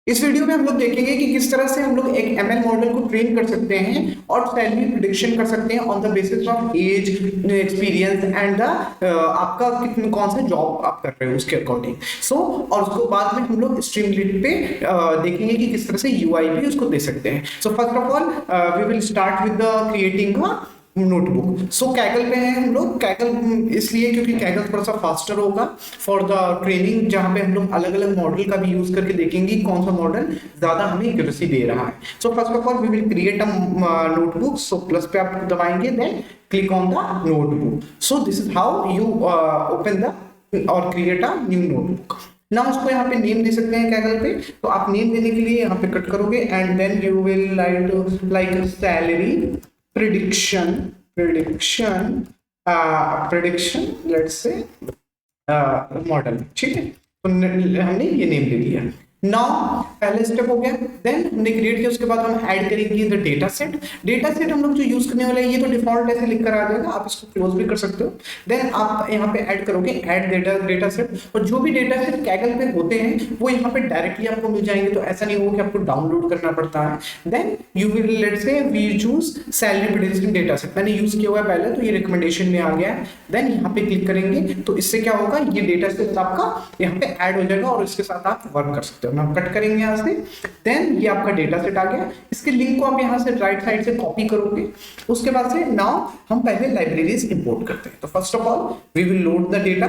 इस वीडियो में हम लोग देखेंगे कि किस तरह से हम लोग एक एमएल मॉडल को ट्रेन कर सकते हैं और सैलरी प्रिडिक्शन कर सकते हैं on the basis of age, experience and the आपका कितने कौन सा जॉब आप कर रहे हो उसके अकॉर्डिंग। और उसको बाद में हम लोग स्ट्रीमलीट पे देखेंगे कि किस तरह से यूआई भी उसको दे सकते हैं। So first of all we will start with the creating notebook. So Kaggle पे हैं हम लोग। कैगल इसलिए क्योंकि कैगल थोड़ा सा फास्टर होगा फॉर द ट्रेनिंग, जहां पे हम लोग अलग अलग मॉडल का भी यूज करके देखेंगे कौन सा मॉडल ज्यादा हमें एक्यूरेसी दे रहा है। So first of all we will create a notebook. So plus पे आप दबाएंगे, then click on the notebook. So this is how you open the और क्रिएट अ न्यू नोटबुक। ना उसको यहाँ पे नेम दे सकते हैं कैगल पे, तो आप नेम देने के लिए यहाँ पे कट करोगे and then you will like salary prediction, let's say model, ठीक है। तो हमने ये नेम दे दिया। नाउ पहले स्टेप हो गया, देन हमने क्रिएट किया, उसके बाद हम ऐड करेंगे the data set. Data set हम लोग जो यूज करने वाले हैं, ये तो डिफॉल्ट ऐसे लिख कर आ जाएगा, आप इसको क्लोज भी कर सकते हो। देन आप यहाँ पे ऐड करोगे ऐड डेटा सेट, और जो भी डेटा सेट कैगल पे होते हैं वो यहाँ पे डायरेक्टली आपको मिल जाएंगे, तो ऐसा नहीं होगा कि आपको डाउनलोड करना पड़ता है। Then you will let's say we choose salary prediction data set, मैंने यूज किया हुआ है पहले, तो ये रिकमेंडेशन में आ गया है। देन यहाँ पे क्लिक करेंगे तो इससे क्या होगा, ये डेटा सेट आपका यहाँ पे ऐड हो जाएगा और इसके साथ आप वर्क कर सकते हो। हम कट करेंगे यहाँ से, देन ये आपका डेटा सेट आ गया। इसके लिंक को आप यहाँ से राइट साइड से कॉपी करोगे। उसके बाद से नाउ हम पहले लाइब्रेरीज इंपोर्ट करते हैं। तो first of all we will load the data.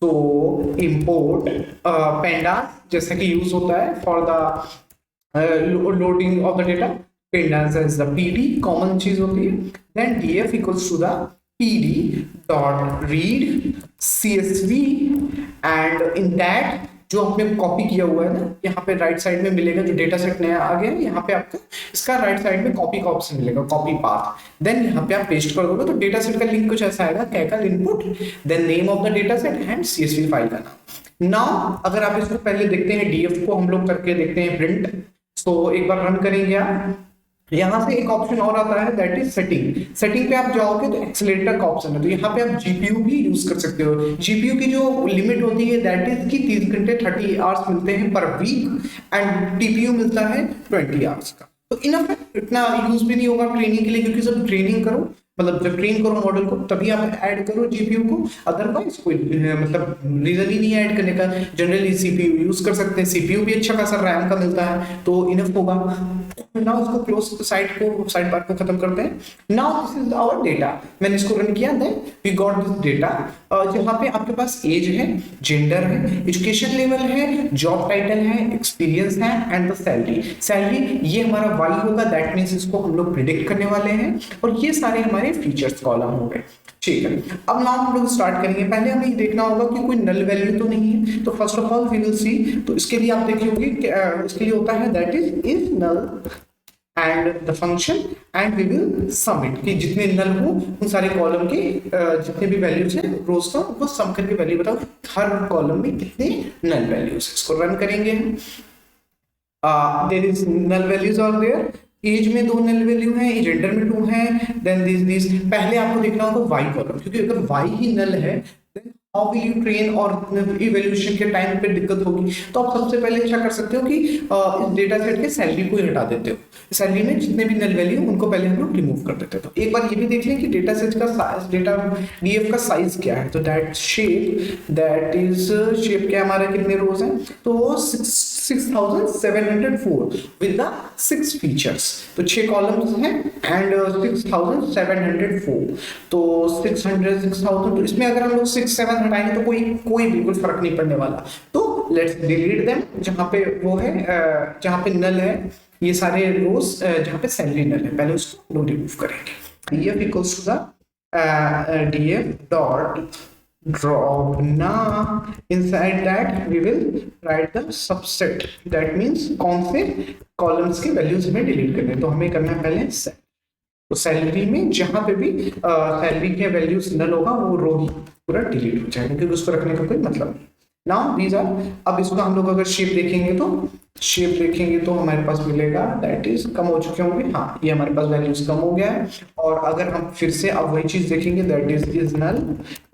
तो इंपोर्ट पेंडास जैसा कि यूज होता है for the loading of the data. Pandas is the PD, common चीज होती है। Then DF equals to the PD dot read CSV, and in that जो हमने कॉपी किया हुआ है ना, यहाँ पे राइट साइड में मिलेगा, जो डेटा सेट नया आ गया, यहाँ पे आपको इसका राइट साइड में कॉपी का ऑप्शन मिलेगा, कॉपी पाथ। देन यहाँ पे आप पेस्ट कर दोगे तो डेटा सेट का लिंक कुछ ऐसा आएगा, Kaggle input, then name of the data set and CSV file का नाम। नाउ अगर आप इसको पहले देखते हैं, डीएफ को हम लोग करके देखते हैं प्रिंट। तो एक बार रन करेंगे आप, यहाँ से एक ऑप्शन और आता है, दैट इज सेटिंग। सेटिंग पे आप जाओगे तो एक्सेलरेटर का ऑप्शन है, तो यहाँ पे आप जीपीयू भी यूज कर सकते हो। जीपीयू की जो लिमिट होती है दैट इज कि 30 घंटे 30 आवर्स मिलते हैं पर वीक, एंड टीपीयू मिलता है 20 आवर्स का। तो इनफ है, इतना यूज भी नहीं होगा ट्रेनिंग के लिए, क्योंकि जब ट्रेनिंग करो, मतलब जब ट्रेन करो मॉडल को, तभी आप ऐड करो जीपीयू को, अदरवाइज कोई मतलब रीजन ही नहीं है ऐड करने का। जनरली सीपीयू यूज कर सकते हैं, सीपीयू भी अच्छा खासा रैम का मिलता है, तो इनफ होगा। नाउ इसको क्लोज साइड बार को खत्म करते हैं। Now this is our data. मैंने इसको रन किया, then we got this data, जहाँ पे आपके पास एज है, जेंडर है, एजुकेशन लेवल है, जॉब टाइटल है, एक्सपीरियंस है एंड द सैलरी ये हमारा वाई होगा, दैट मींस इसको हम लोग प्रिडिक्ट करने वाले हैं, और ये सारे हमारे फीचर्स कॉलम हो गए। ठीक है, अब नाउ हम लोग स्टार्ट करेंगे। पहले हमें ये देखना होगा कि कोई नल वैल्यू तो नहीं है, तो first of all we will see. तो इसके लिए आप देखिए इसके लिए होता है that is null and the function and we will submit, कि जितने नल हो उन सारे कॉलम के जितने भी वैल्यूज हैं रोज का, उनको सम करके वैल्यू बताओ हर कॉलम में कितने नल वैल्यूज। इसको रन करेंगे हम। There is null values are there. Age में 2 नल वैल्यू है, जेंडर में 2 है, देन दिस पहले आपको देखना होगा वाई कॉलम, क्योंकि अगर वाई ही नल है then how will you train, और इवैल्यूएशन के टाइम पे दिक्कत होगी। तो आप सबसे पहले क्या कर सकते हो कि इस डेटा सेट के सैलरी को हटा देते हो। सैलरी में जितने भी नल वैल्यू उनको पहले हम लोग रिमूव कर देते हैं। तो एक बार ये भी देख लें कि डेटा सेट का साइज, डेटा डीएफ का साइज क्या है। तो दैट इज शेप क्या हमारा, कितने रोज हैं, तो 6704 विद द 6 फीचर्स। तो 6 कॉलम्स हैं एंड 6704, तो 600000। तो इसमें अगर हम लोग 6 7 हटाएंगे तो कोई बिल्कुल फर्क नहीं पड़ने वाला। तो लेट्स डिलीट देम, जहां पे वो है, जहां पे नल है, ये सारे रोज जहां पे सैलरी नल है, पहले उसको लोग रिमूव करेंगे। df equals to the df dot drop. Now inside that we will write the subset, that means कौन से कॉलम्स के वैल्यूज हमें डिलीट करने हैं। तो हमें करना है पहले सेट। तो सैलरी में जहां पे भी सैलरी के वैल्यूज नल होगा वो रो ही पूरा डिलीट हो जाएगा, क्योंकि उसको रखने का कोई मतलब नहीं। नाउ दीज आर, अब इसको हम लोग अगर शेप देखेंगे तो हमारे पास मिलेगा दैट इज कम हो चुके होंगे, हाँ ये हमारे पास वैल्यूज कम हो गया है। और अगर हम फिर से अब वही चीज देखेंगे that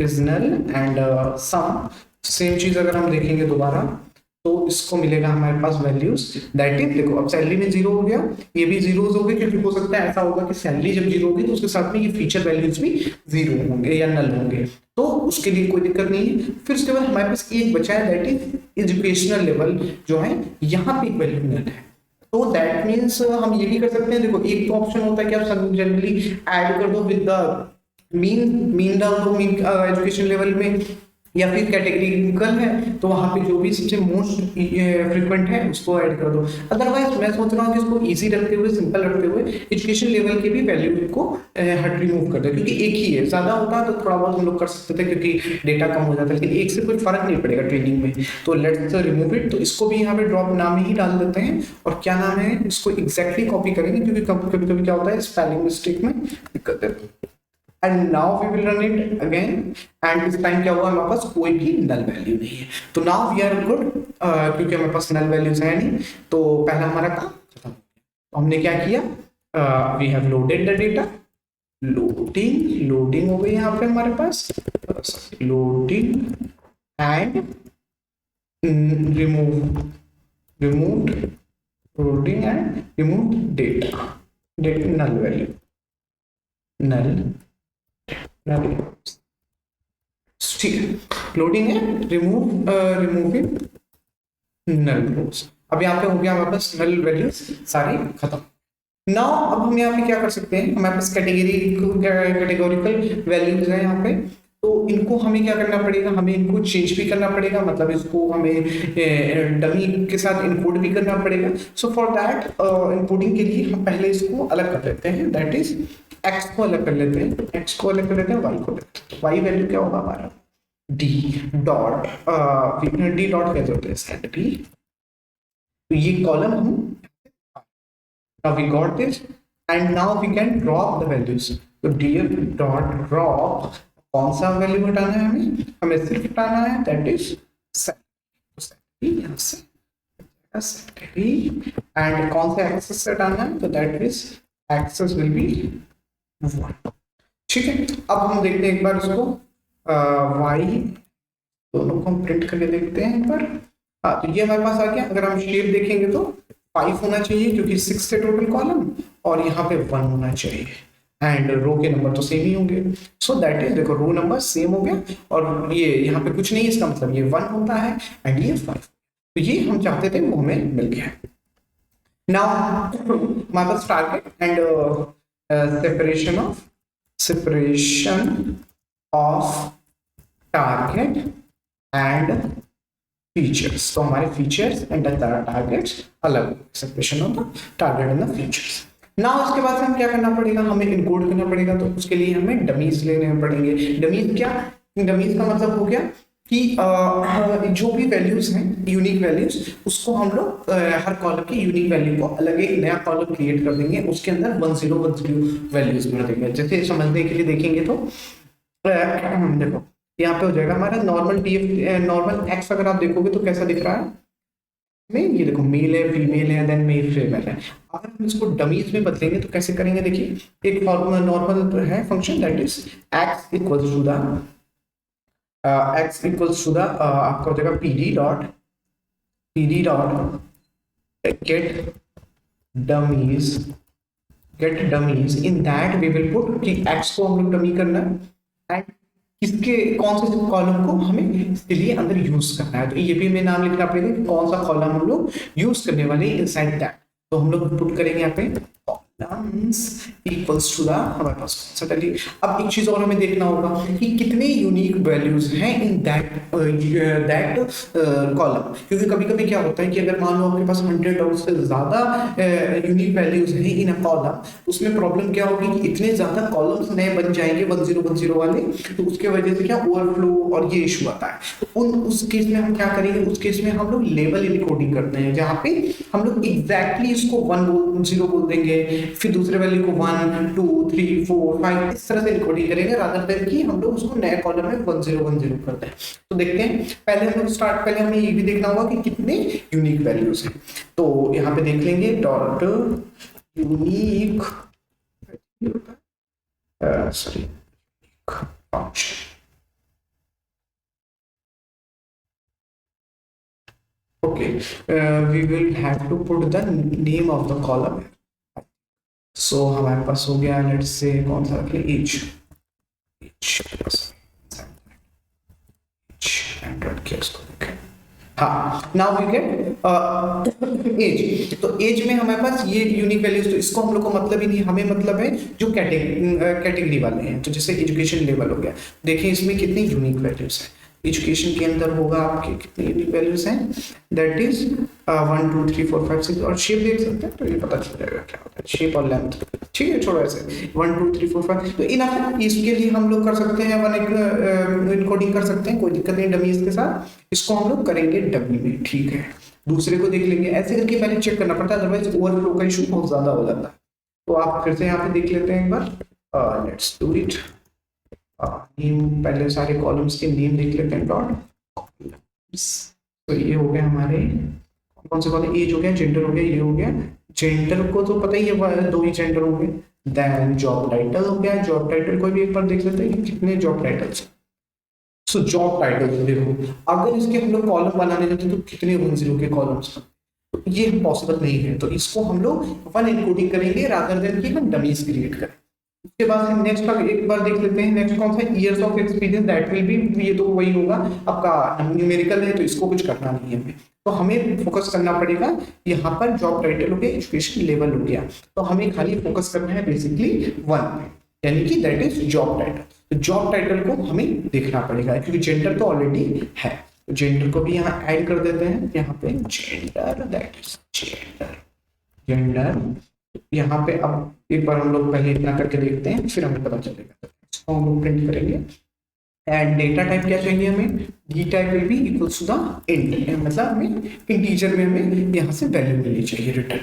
is null and sum, same चीज अगर हम देखेंगे दोबारा तो इसको मिलेगा हमारे पास वैल्यूज दैट इज, देखो अब सैलरी में जीरो हो गया, ये भी जीरोज हो गए, क्योंकि हो सकता है ऐसा होगा कि सैलरी जब जीरो होगी तो उसके साथ में ये फीचर वैल्यूज भी जीरो होंगे या नल होंगे, तो उसके लिए कोई दिक्कत नहीं है। फिर उसके बाद हमारे पास एक बचा है दैट इज एजुकेशनल लेवल जो है, यहाँ पे एक वैल्यू नल है। तो दैट मीन्स हम ये भी कर सकते हैं, देखो एक तो ऑप्शन होता है कि आप जनरली ऐड कर दो विद द मीन डाल दो मीन एजुकेशन लेवल में, या फिर कैटेगरिकल है तो वहां पे जो भी सबसे मोस्ट फ्रीक्वेंट है उसको ऐड कर दो। अदरवाइज मैं सोच रहा हूँ कि इसको इजी रखते हुए, सिंपल रखते हुए एजुकेशन लेवल के भी वैल्यू को हट रिमूव कर दे, क्योंकि एक ही है, ज्यादा होता तो थोड़ा बहुत हम लोग कर सकते थे क्योंकि डेटा कम हो जाता है, लेकिन एक से कोई फर्क नहीं पड़ेगा ट्रेनिंग में, तो लेट्स रिमूव इट। तो इसको भी यहाँ पे ड्रॉप नाम ही डाल देते हैं, और क्या नाम है इसको एग्जैक्टली कॉपी करेंगे, क्योंकि कभी कभी क्या होता है स्पेलिंग मिस्टेक में दिक्कत है। And now we will run it again, and इस टाइम क्या हुआ, हमारे पास कोई भी नल वैल्यू नहीं है, तो नाउ वी आर गुड, क्योंकि हमारे पास नल वैल्यूज है नहीं, तो पहला हमारा काम खत्म। तो हमने क्या किया, we have loaded the data, loading हो गई यहाँ पे हमारे पास, loading and removed loading and removed data null value, null ठीक है, लोडिंग है, रिमूविंग नल रोज। अब यहाँ पे हो गया हमारे पास नल वैल्यूज सारी खत्म। नाउ अब हम यहाँ पे क्या कर सकते हैं, हमारे पास कैटेगोरिकल वैल्यूज है यहाँ पे, तो इनको हमें क्या करना पड़ेगा, हमें इनको चेंज भी करना पड़ेगा, मतलब इसको हमें डमी के साथ इनकोड भी करना पड़ेगा। सो फॉर दैट इनकोडिंग के लिए हम पहले इसको अलग कर लेते हैं, दैट इज एक्स को अलग कर लेते हैं, एक्स को अलग कर लेते हैं, वाई को अलग, तो वाई वैल्यू क्या होगा हमारा डी डॉट कैसे होता है सेट डी, तो ये कॉलम हम now we got this and now we can drop the values, तो df dot drop कौन सा वैल्यू हटाना है हमें सिर्फ हटाना है दैट इज सेट यहाँ से एंड कौन सा एक्सेस से हटाना है, तो that is axis will be 1। ठीक है, अब हम देखते हैं एक बार इसको y दोनों को हम प्रिंट करके देखते हैं एक बार। हाँ, तो ये हमारे पास आ गया। अगर हम शेप देखेंगे तो 5 होना चाहिए क्योंकि 6 से टोटल कॉलम, और यहाँ पे 1 होना चाहिए, एंड रो के नंबर तो सेम ही होंगे। सो दैट इज, देखो रो नंबर सेम हो गया, और ये यहाँ पे कुछ नहीं, इसका मतलब ये 1 होता है एंड ये 5, तो ये हम चाहते थे वो हमें मिल गया। नाउ हमारे पास target and separation of target and features, तो हमारे फीचर्स एंड टारगेट्स अलग, separation of the target and the features. ना उसके बाद से हम क्या करना पड़ेगा, हमें इनकोड करना पड़ेगा, तो उसके लिए हमें डमीज लेने पड़ेंगे। डमीज क्या, डमीज का मतलब हो गया कि जो भी वैल्यूज हैं यूनिक वैल्यूज, उसको हम लोग हर कॉलम की यूनिक वैल्यू को अलग एक नया कॉलम क्रिएट कर देंगे, उसके अंदर 1010 वैल्यूज भर देंगे। जैसे समझने के लिए देखेंगे तो देखो यहाँ पे हो जाएगा हमारा नॉर्मल नॉर्मल एक्स, अगर आप देखोगे तो कैसा दिख रहा है में, ये देखो मेल है, फीमेल है, देन मेल फीमेल है। अगर हम इसको डमीज में बदलेंगे तो कैसे करेंगे, देखिए एक फॉर्मूला नॉर्मल है function that is x equals to the आपका हो जाएगा pd dot get dummies in that we will put कि x को हम लोग डमी करना है एंड इसके कौन से कॉलम को हमें इसके लिए अंदर यूज करना है, तो ये भी हमें नाम लिखना पड़ेगा कि कौन सा कॉलम हम लोग यूज करने वाले इनसाइड दैट। तो हम लोग पुट करेंगे यहाँ पे कॉलम्स इक्वल्स टू द हमारे पास सडनली। अब एक चीज और हमें देखना होगा कि कितने यूनिक वैल्यूज हैं इन दैट कॉलम, क्योंकि कभी कभी क्या होता है कि अगर मान लो आपके पास 100 और उससे ज्यादा यूनिक वैल्यूज हैं इन अ कॉलम, उसमें प्रॉब्लम क्या होगी कि इतने ज्यादा कॉलम्स नए बन जाएंगे 1010 वाले, तो उसके वजह से क्या ओवरफ्लो और ये इशू आता है। तो उस केस में हम क्या करेंगे, उस केस में हम लोग लेवल इनकोडिंग करते हैं, जहाँ पे हम लोग एग्जैक्टली इसको 0 बोल देंगे, फिर दूसरे वैल्यू को 1 2 3 4 5 इस तरह से इनकोडिंग करेंगे, रादर देन कि हम लोग उसको नए कॉलम में 1010 करते हैं। तो देखते हैं, पहले हम लोग पहले हमें ये भी देखना होगा कि कितने यूनिक वैल्यूज हैं। तो यहाँ पे देख लेंगे dot unique function, okay, we will have to put the name of the column. So हमारे पास हो गया, लेट्स से कौन सा रखें, एज, हाँ, नाउ वी गेट एज। तो एज में हमारे पास ये यूनिक वैल्यूज, तो इसको हम लोग को मतलब ही नहीं, हमें मतलब है जो कैटेगरी वाले हैं। तो जैसे एजुकेशन लेवल हो गया, देखिए इसमें कितनी यूनिक वैल्यूज हैं। एजुकेशन के अंदर होगा आपके कितने यूनिक वैल्यूज हैं, दैट इज 1 2 3 4 5 6, और शेप देख सकते हैं तो ये पता चल जाएगा क्या होता है, शेप और लेंथ। ठीक है, छोड़ो ऐसे 1 2 3 4 5, तो इनफ है। इसके लिए हम लोग कर सकते हैं वन इनकोडिंग कर सकते हैं, कोई दिक्कत नहीं डमीज के साथ। इसको हम लोग करेंगे डमी में, ठीक है। दूसरे को देख लेंगे, ऐसे करके पहले चेक करना पड़ता है, अदरवाइज ओवरफ्लो का इशू बहुत ज्यादा हो जाता है। तो आप फिर से यहाँ पे देख लेते हैं एक बार, लेट्स डू इट। नेम, पहले सारे कॉलम्स के नेम देख लेते हैं, डॉट। तो ये हो गया हमारे कौन से कॉलम, एज हो गया, जेंडर हो गया, ये हो गया। जेंडर को तो पता ही है, 2 ही जेंडर हो गए। देन जॉब टाइटल हो गया, जॉब टाइटल को भी एक बार देख लेते हैं कि कितने job titles. So job title देखो, अगर इसके हम लोग कॉलम बनाने जाते तो कितने 10 के कॉलम्स, तो ये पॉसिबल नहीं है। तो इसको हम लोग वन एनकोडिंग करेंगे रादर देन कि हम डमीज क्रिएट करें। उसके बाद नेक्स्ट का एक बार देख लेते हैं, नेक्स्ट कौन सा, years of experience, that will B, ये तो वही होगा आपका न्यूमेरिकल है, तो इसको कुछ करना नहीं है हमें। तो हमें फोकस करना पड़ेगा यहाँ पर, जॉब टाइटल हो गया, एजुकेशन लेवल हो गया, तो हमें खाली फोकस करना है बेसिकली वन पे, यानी कि दैट इज जॉब टाइटल। तो जॉब टाइटल को हमें देखना पड़ेगा, क्योंकि जेंडर तो ऑलरेडी है, तो जेंडर को भी यहाँ ऐड कर देते हैं, यहाँ पे जेंडर, दैट इज जेंडर। यहाँ पे अब एक बार हम लोग पहले इतना करके देखते हैं, फिर हमें पता चलेगा। इसको हम लोग प्रिंट करेंगे, एंड डेटा टाइप क्या चाहिए हमें, D type will be equals to the int, मतलब हमें इंटीजर में हमें यहाँ से वैल्यू मिलनी चाहिए रिटर्न,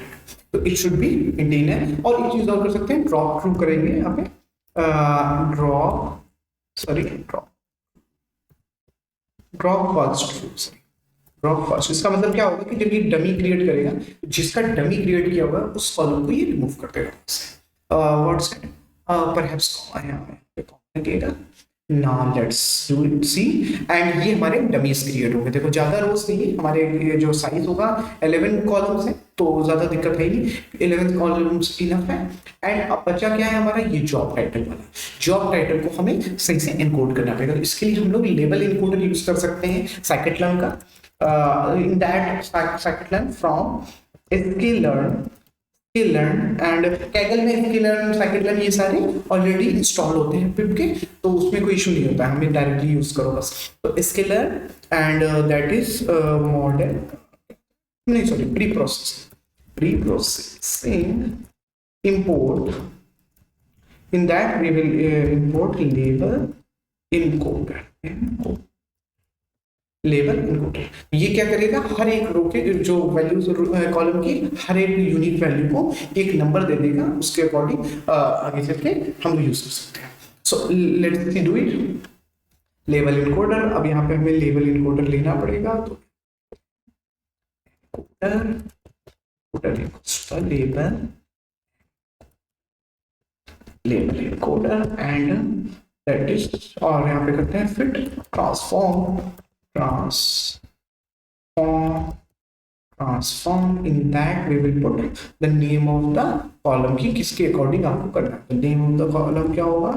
तो इट शुड बी इंटीजर। और एक चीज और कर सकते हैं, ड्रॉप ट्रू करेंगे यहाँ पे, drop first true, drop first. इसका मतलब क्या होगा कि जब ये डमी क्रिएट करेगा, जिसका डमी क्रिएट किया होगा उस कॉलम को ये रिमूव कर देगा। व्हाट्स इट, परहैप्स कॉमा है, हमें कॉमा लगेगा। Now let's do it, see, and ये हमारे डमीज क्रिएट होंगे। देखो ज्यादा रोज नहीं, हमारे ये जो साइज होगा 11 कॉलम्स है, तो ज्यादा दिक्कत है नहीं, 11 कॉलम्स इनफ है। एंड अब बचा क्या है हमारा, ये जॉब टाइटल वाला। जॉब टाइटल को हमें सही से एनकोड करना पड़ेगा, तो इसके लिए हम लोग लेबल एनकोडर यूज कर सकते हैं scikit-learn का। in that scikit-learn from sklearn and Kaggle में sklearn, scikit-learn ये सारे ऑलरेडी इंस्टॉल होते हैं पिप के, तो उसमें कोई इशू नहीं होता है, हमें डायरेक्टली यूज करो बस। तो sklearn and that is model, नहीं sorry, preprocessing import, in that we will import label encoder, label encoder. ये क्या करेगा, हर एक रो के जो वैल्यूज कॉलम की हर एक यूनिक वैल्यू को एक नंबर दे देगा, उसके अकॉर्डिंग आगे चल के हम यूज कर सकते हैं। So let's see do it, label encoder. अब यहाँ पे हमें लेबल इनकोडर लेना पड़ेगा, तो label encoder and that is, और यहाँ पे करते हैं fit transform in that we will put the name of the column की किसके अकॉर्डिंग आपको करना है। तो name of the column क्या होगा,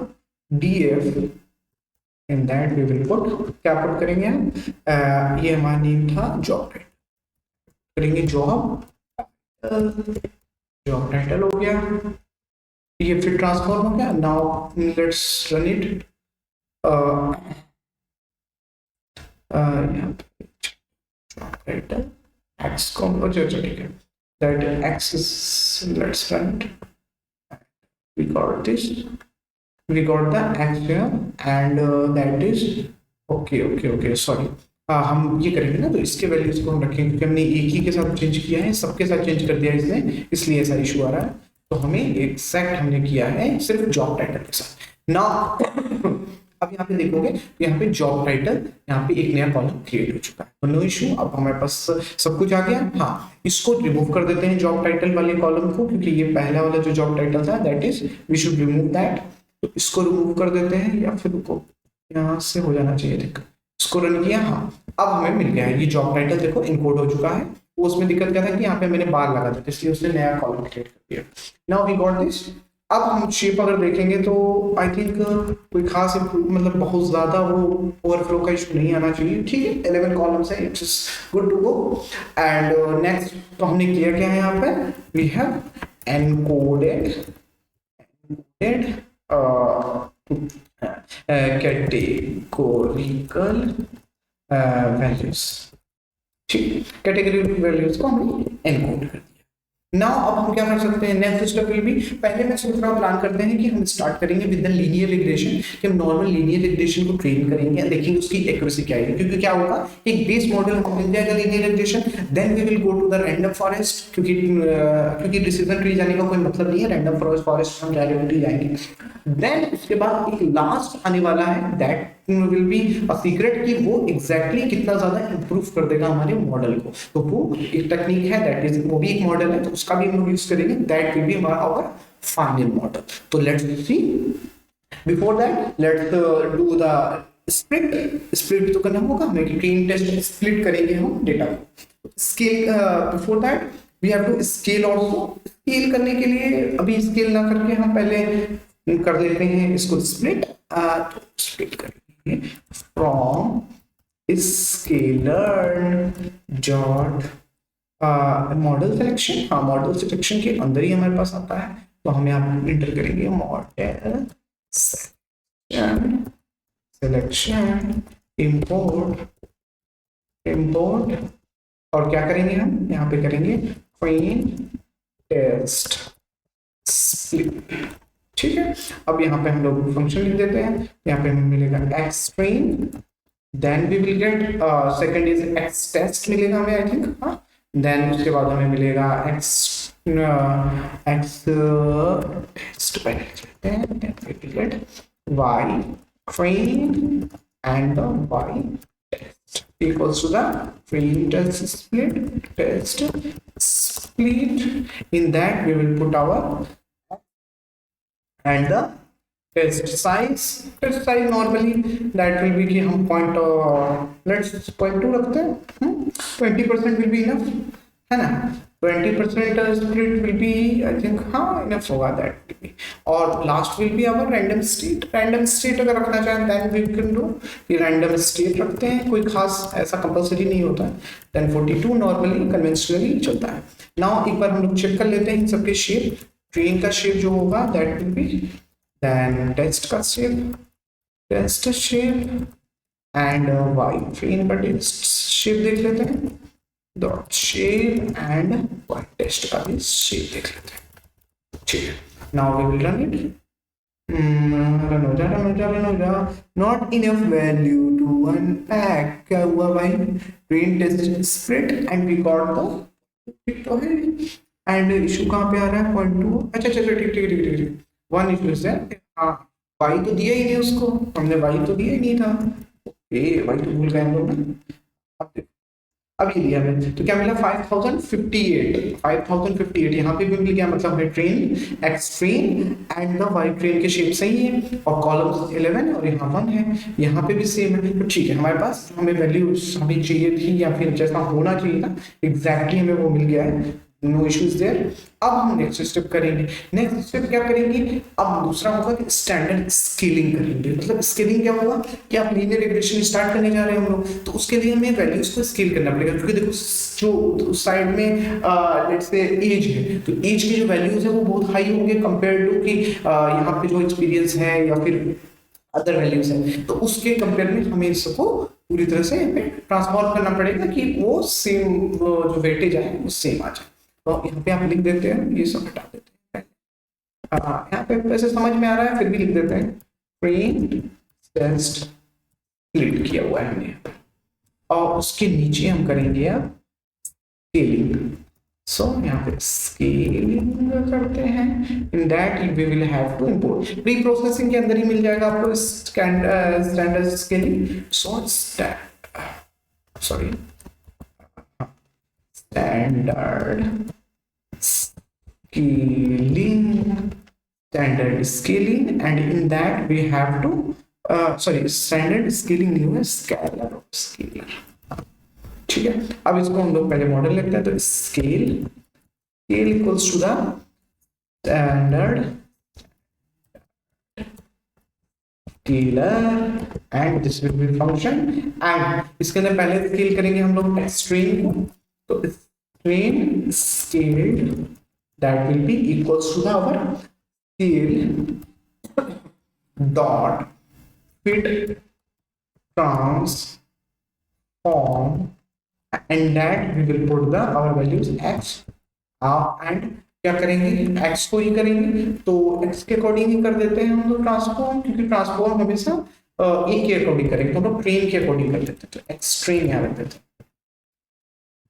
df, in that we will put, क्या पुट करेंगे हम, ये हमारा नेम था जॉब टाइटल, करेंगे जॉब टाइटल हो गया, ये फिर ट्रांसफॉर्म हो गया। Now let's run it, x को ठीक है, that x is, let's run it, we got this, we got the x here and that is okay sorry, हम ये करेंगे ना, तो इसके वैल्यूज को हम रखेंगे, क्योंकि हमने एक ही के साथ चेंज किया है, सबके साथ चेंज कर दिया इसने, इसलिए ऐसा इशू आ रहा है। तो हमें एग्जैक्ट हमने किया है सिर्फ जॉब टाइटल के साथ ना। अब यहाँ पे देखोगे तो यहाँ पे जॉब टाइटल, यहाँ पे एक नया कॉलम क्रिएट हो चुका है, तो नो इशू। अब हमारे पास सब कुछ आ गया। हाँ, इसको रिमूव कर देते हैं जॉब टाइटल वाले कॉलम को, क्योंकि ये पहला वाला जो जॉब टाइटल था that is we should remove that, तो इसको रिमूव कर देते हैं, या फिर यहाँ से हो जाना चाहिए, देख इसको रन किया, हाँ अब हमें मिल गया है ये जॉब टाइटल, देखो इनकोड हो चुका है। वो उसमें दिक्कत क्या था कि यहाँ पे मैंने बार लगा था, इसलिए उसने नया कॉलम क्रिएट कर दिया। Now we got this. अब हम शेप अगर देखेंगे तो आई थिंक कोई खास मतलब बहुत ज्यादा वो ओवरफ्लो का इशू नहीं आना चाहिए, ठीक है 11 कॉलम्स है, it's good to go. And next तो हमने किया क्या है यहाँ पे, we have encoded categorical values, ठीक, कैटेगरी वैल्यूज को हमने एनकोड कर दिया। नाउ अब हम क्या कर सकते हैं, नेक्स्ट स्टेप विल बी, पहले मैं सोच रहा हूँ प्लान करते हैं कि हम स्टार्ट करेंगे विद द लीनियर रिग्रेशन, कि हम नॉर्मल लीनियर रिग्रेशन को ट्रेन करेंगे, देखेंगे उसकी एक्यूरेसी क्या है, क्योंकि क्या होगा एक बेस मॉडल हमको मिल जाएगा linear regression, then we will go to the random forest, क्योंकि डिसीजन ट्री जाने का कोई मतलब नहीं है, रैंडम फॉरेस्ट हम डायरेक्टली जाएंगे। देन उसके बाद एक लास्ट आने वाला है, that will be a secret, कि वो एग्जैक्टली कितना ज्यादा इंप्रूव कर देगा हमारे मॉडल को। तो वो एक टेक्निक है, दैट इज वो भी एक मॉडल है, तो उसका भी हम लोग यूज करेंगे, that will be our final model. तो let's see, before that let's do the split तो करना होगा हमें, क्योंकि इन टेस्ट स्प्लिट करेंगे हम डेटा को। Scale before that we have to scale also, scale करने के लिए अभी स्केल ना करके हम पहले कर देते हैं इसको स्प्लिट, तो स्प्लिट करेंगे from scaler dot model selection, हाँ मॉडल सिलेक्शन के अंदर ही हमारे पास आता है, तो हम यहाँ इंटर करेंगे मॉडल सिलेक्शन इंपोर्ट और क्या करेंगे हम यहाँ पे करेंगे ट्रेन टेस्ट स्प्लिट, ठीक है। अब यहाँ पे हम लोग फंक्शन लिख देते हैं, यहाँ पे हमें मिलेगा X train, then we will get second is X test मिलेगा हमें आई थिंक, हाँ देन उसके बाद हमें मिलेगा एक्स टेस्ट पहले लिख लेते हैं, then we will get Y train and the Y test equals to the train test split. In that we will put our and the test size normally that will be कि हम let's 0.2 रखते हैं, 20% will be enough है ना, 20% split will be I think हाँ enough होगा that will be। और last will be our random state अगर रखना चाहें then we can do कि random state रखते हैं, कोई खास ऐसा कंपलसरी नहीं होता है, then 42 नॉर्मली कन्वेंशनली चलता है। नाउ एक बार हम लोग चेक कर लेते हैं इन सबके शेप, ट्रेन का शेप जो होगा that will be, then test का शेप एंड वाई ट्रेन का टेस्ट शेप देख लेते हैं, dot shape and Y test का भी शेप देख लेते हैं, ठीक है। Now we will run it, run हो जा, not enough value to unpack, क्या हुआ भाई, train test split and we got the तो है, एंड इशू कहाँ पे आ रहा है 0.2, अच्छा ठीक वन इशू इज दैट, हाँ वाई तो दिया ही नहीं उसको, हमने वाई तो दिया ही नहीं था, वाई तो भूल गए हम लोग ना, अब ये दिया मैंने, तो क्या मिला 5058 यहाँ पे भी मिल गया, मतलब हमें train X train and the Y train के शेप सही है, और कॉलम 11 और यहाँ 1 है, यहाँ पे भी सेम है, तो ठीक है हमारे पास हमें वैल्यू हमें चाहिए थी या फिर जैसा होना चाहिए था एग्जैक्टली हमें वो मिल गया है, नो इश्यूज देयर। अब हम नेक्स्ट स्टेप करेंगे, नेक्स्ट स्टेप क्या करेंगे, अब दूसरा होगा कि स्टैंडर्ड स्केलिंग करेंगे, मतलब स्केलिंग क्या होगा कि आप लीनियर रिग्रेशन स्टार्ट करने जा रहे हैं हम लोग, तो उसके लिए हमें वैल्यूज को स्केल करना पड़ेगा, क्योंकि देखो जो साइड में लेट्स से एज है, तो एज की जो वैल्यूज है वो बहुत हाई होंगे कंपेयर टू कि यहाँ पे जो एक्सपीरियंस है या फिर अदर वैल्यूज है, तो उसके कंपेयर में हमें इसको पूरी तरह से ट्रांसफॉर्म करना पड़ेगा कि वो सेम जो वेटेज है वो सेम आ जाए। तो यहाँ पे आप लिख देते हैं, ये सब हटा देते हैं, यहाँ पे वैसे समझ में आ रहा है फिर भी लिख देते हैं, ट्रेन टेस्ट स्प्लिट किया हुआ है हमने, और उसके नीचे हम करेंगे अब स्केलिंग, सो यहाँ पे स्केलिंग करते हैं, in that we will have to import, preprocessing के अंदर ही मिल जाएगा आपको standard scaling, so standard scaling, and in that we have to sorry standard scaling नहीं हुआ, स्केलर स्केलर। ठीक है, अब इसको हम लोग पहले मॉडल लेते हैं, तो scale equals to the standard scaler and this will be function. And इसके अंदर पहले स्केल करेंगे हम लोग स्ट्रिंग को, तो string scale that will be equals to the our scale dot fit transform and that we will put the our values x and क्या करेंगे x को ही करेंगे, तो x के अकॉर्डिंग ही कर देते हैं हम लोग ट्रांसफॉर्म, क्योंकि ट्रांसफॉर्म हमेशा a के अकॉर्डिंग करेंगे, तो हम लोग ट्रेन के अकॉर्डिंग कर देते हैं, तो x ट्रेन यहाँ रख देते हैं।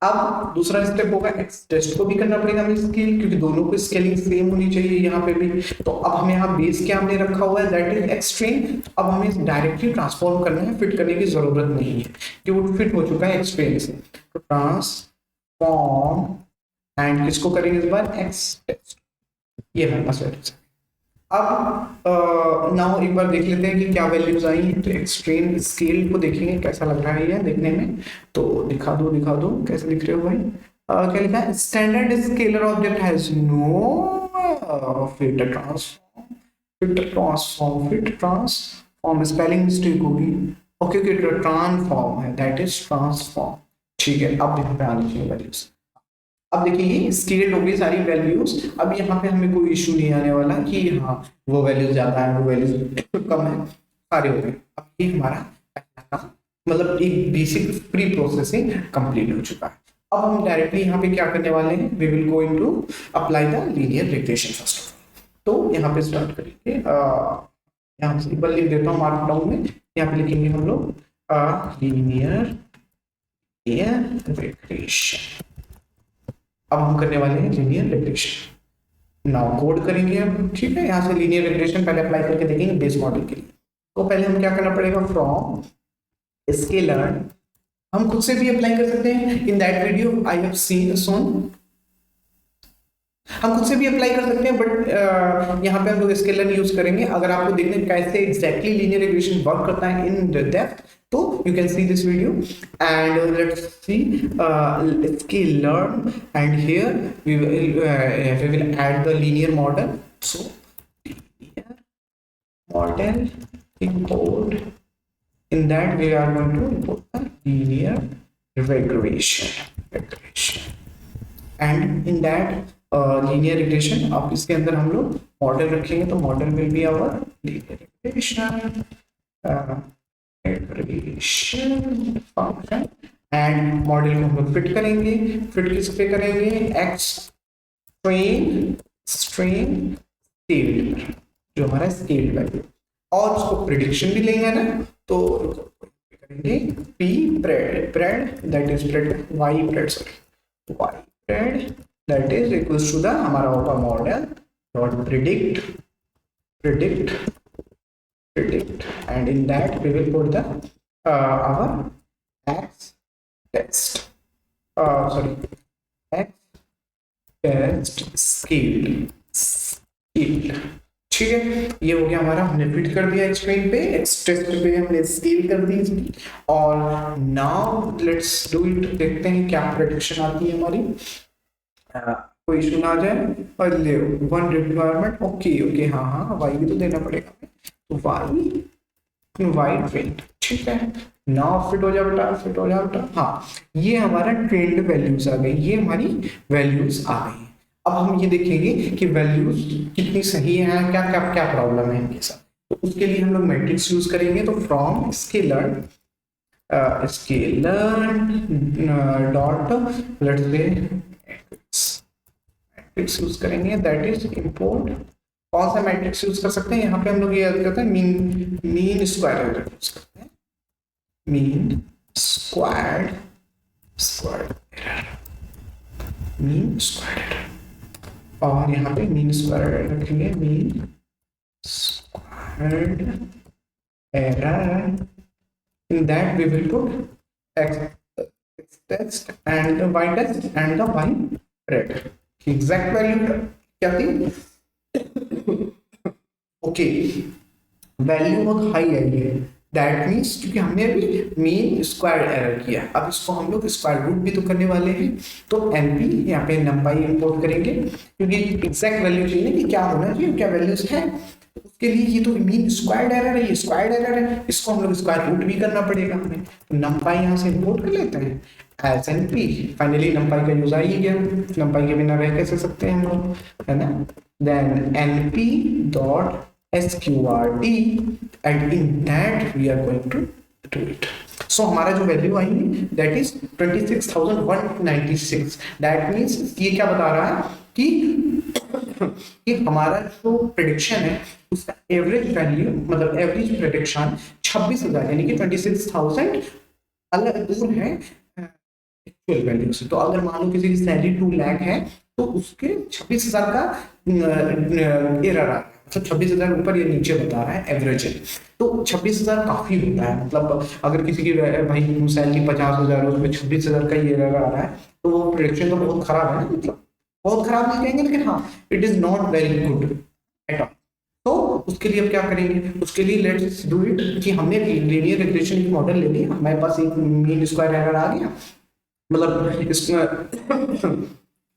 अब दूसरा स्टेप होगा एक्स टेस्ट को भी करना पड़ेगा हमें स्केल, क्योंकि दोनों को स्केलिंग सेम होनी चाहिए यहाँ पे भी। तो अब हमें यहाँ बेस क्या हमने रखा हुआ है, दैट इज एक्स ट्रेन। अब हमें डायरेक्टली ट्रांसफॉर्म करना है, फिट करने की जरूरत नहीं है, कि वो फिट हो चुका है एक्स ट्रेन से। तो ट्रांसफॉर्म एंड किसको करेंगे इस बार, एक्स टेस्ट, ये हमारे पास है। अब नाउ एक बार देख लेते हैं कि क्या वैल्यूज आई हैं। तो एक्सट्रीम स्केल को देखेंगे कैसा लग रहा है ये देखने में, तो दिखा दो कैसे लिख रहे हो भाई। क्या लिखा है, standard scaler object has no fit transform spelling mistake होगी, ओके ओके ट्रांसफॉर्म है, दैट इज ट्रांसफॉर्म। ठीक है, अब यहाँ पे आनी चाहिए वैल्यूज। अब देखिए ये स्केल्ड हो गई सारी वैल्यूज। अब यहाँ पे हमें कोई इशू नहीं आने वाला कि हाँ वो वैल्यूज ज्यादा है वो वैल्यूज कम है, सारे हो गए। अब ये हमारा पहला काम, मतलब एक बेसिक प्री प्रोसेसिंग कंप्लीट हो चुका है। अब हम डायरेक्टली यहाँ पे क्या करने वाले हैं, we will go into apply the linear regression first of all. तो यहाँ पे स्टार्ट करेंगे, यहाँ से एक बार लिख देता हूँ मार्क डाउन में, यहाँ पे लिखेंगे हम लोग लीनियर रिग्रेशन। अब हम करने वाले हैं लीनियर रिग्रेशन, नाउ कोड करेंगे अब। ठीक है, यहाँ से लीनियर रिग्रेशन पहले अप्लाई करके देखेंगे बेस मॉडल के लिए। तो पहले हम क्या करना पड़ेगा, फ्रॉम स्केलर हम खुद से भी अप्लाई कर सकते हैं, in that video I have seen soon, हम खुद से भी अप्लाई कर सकते हैं, बट यहाँ पे हम लोग स्केलर यूज करेंगे। अगर आपको देखने कैसे एग्जैक्टली लीनियर रिग्रेशन वर्क करता है इन डेप्थ, तो you can see this video and let's see scalar, and here we will add the linear model. So linear model import, in that we are going to import the linear regression and in that linear regression अब इसके अंदर हम लोग model रखेंगे, तो model will be our linear regression function and model को हम लोग फिट करेंगे। फिट किस पे करेंगे, एक्स स्ट्रेन स्केल्ड, जो हमारा स्केल्ड वैल्यू, और उसको प्रेडिक्शन भी लेंगे ना, तो करेंगे P pred that is pred Y pred sorry Y pred that is equals to the हमारा होगा model dot predict and in that we will put the our x test scaled। ठीक है, ये हो गया हमारा, हमने फिट कर दिया स्क्रीन पे, एक्स टेस्ट पे हमने स्केल कर दी इसकी। और नाउ लेट्स डू इट, देखते हैं क्या प्रेडिक्शन आती है हमारी। कोई इशू ना आ जाए, और ले वन रिक्वायरमेंट, ओके हाँ वाई भी तो देना पड़ेगा, वाई ट्रेंड। ठीक है, नाउ फिट हो जा बेटा। हाँ, ये हमारा ट्रेंड वैल्यूज आ गई, ये हमारी वैल्यूज आ गई। अब हम ये देखेंगे कि वैल्यूज कितनी सही है, क्या प्रॉब्लम है इनके साथ। तो उसके लिए हम लोग मैट्रिक्स यूज करेंगे, तो from scaler dot let's say matrix use करेंगे, दैट इज इंपोर्ट। कौन सा मैट्रिक्स यूज कर सकते हैं, यहाँ पे हम लोग ये याद करते हैं मीन स्क्वायर यूज करते हैं, मीन स्क्वायर्ड और यहाँ पे मीन स्क्वायर्ड रखेंगे, mean squared error, in that we will put X test and Y test and the Y red. Exact value क्या थी, ओके वैल्यू बहुत हाई आई है, दैट मीन्स क्योंकि हमने अभी मीन स्क्वायर एरर किया, अब इसको हम लोग स्क्वायर रूट भी तो करने वाले हैं, तो np यहाँ पे numpy इंपोर्ट करेंगे क्योंकि एग्जैक्ट वैल्यू चाहिए कि क्या होना चाहिए, क्या वैल्यूज है, तो उसके लिए ये तो मीन स्क्वायर एरर है, ये स्क्वायर एरर है, इसको हम लोग स्क्वायर रूट भी करना पड़ेगा हमें, तो numpy यहाँ से इंपोर्ट कर लेते हैं एज np। फाइनली numpy का यूज आ ही गया, numpy के बिना रह कैसे सकते हैं हम लोग, है ना। Then np dot sqrt and in that we are going to do it. So हमारा जो वैल्यू आएगी that is 26,196, that means ये क्या बता रहा है कि हमारा जो प्रेडिक्शन है उसका एवरेज वैल्यू मतलब एवरेज प्रेडिक्शन 26,000 यानी कि 26,000 अलग दूर है एक्चुअल वैल्यू से। तो अगर मान लो किसी की सैलरी 2 लाख है तो उसके 26,000 का एरर आ रहा है, मतलब 26,000 ऊपर या नीचे बता रहा है एवरेज है, तो 26,000 काफी होता है। मतलब अगर किसी की भाई सैलरी 50,000 है उसमें 26,000 का ये एरर आ रहा है तो वो प्रेडिक्शन तो बहुत खराब है ना, मतलब बहुत खराब नहीं कहेंगे लेकिन हाँ it is not very good at all. तो उसके लिए अब क्या करेंगे, उसके लिए लेट्स डू इट कि हमने लीनियर रिग्रेशन की मॉडल ले लिया, हमारे पास एक मीन स्क्वायर एरर आ गया, मतलब इसमें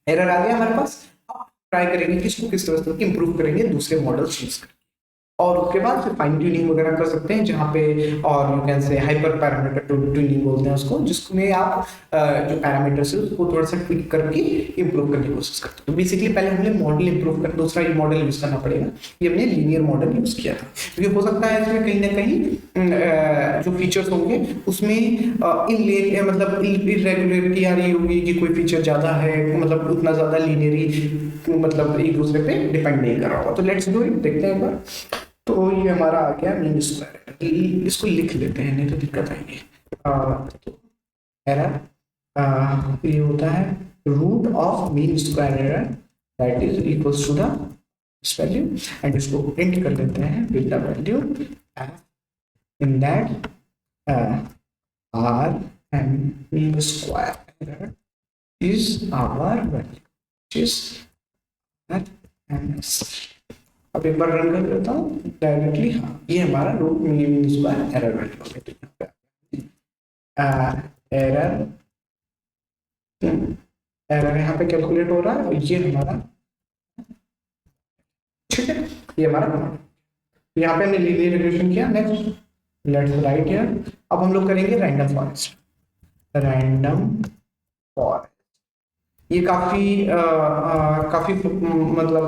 एरर आ गया हमारे पास। अब ट्राई करेंगे कि इसको किस तरह से इंप्रूव करेंगे दूसरे मॉडल्स यूज करके, और उसके बाद फिर फाइन ट्यूनिंग वगैरह कर सकते हैं जहाँ पे, और you can say hyper parameter tuning बोलते हैं उसको, जिसमें आप जो पैरामीटर्स है उसको थोड़ा सा ट्विक करके इंप्रूव करने की कोशिश करते हैं। तो बेसिकली पहले हमने मॉडल इंप्रूव कर, दूसरा ये मॉडल यूज करना पड़ेगा, ये हमने लीनियर मॉडल यूज किया था, क्योंकि हो सकता है इसमें कहीं ना कहीं जो फीचर्स होंगे उसमें इन मतलब इरेगुलरिटी आ रही होगी कि कोई फीचर ज्यादा है, मतलब उतना ज्यादा लीनियरी मतलब एक दूसरे पे डिपेंड नहीं कर रहा होगा। तो लेट्स डू इट, देखते हैं एक बार। तो ये हमारा आ गया मीन स्क्वायर, इसको लिख लेते हैं नहीं तो दिक्कत आएगी। तो एरर ये होता है root of mean square error that is equals to the value, and इसको प्रिंट कर लेते हैं with the value in that R and mean square error is our value is अब एक बार रन कर देता हूँ डायरेक्टली। हाँ ये हमारा root mean square error value हो गया, एरर एरर यहाँ पे कैलकुलेट हो रहा है, और ये हमारा ठीक है, ये हमारा बना। यहाँ पे हमने लीनियर रिग्रेशन किया। नेक्स्ट लेट्स राइट हियर, अब हम लोग करेंगे रैंडम फॉरेस्ट। रैंडम फॉरेस्ट ये काफी मतलब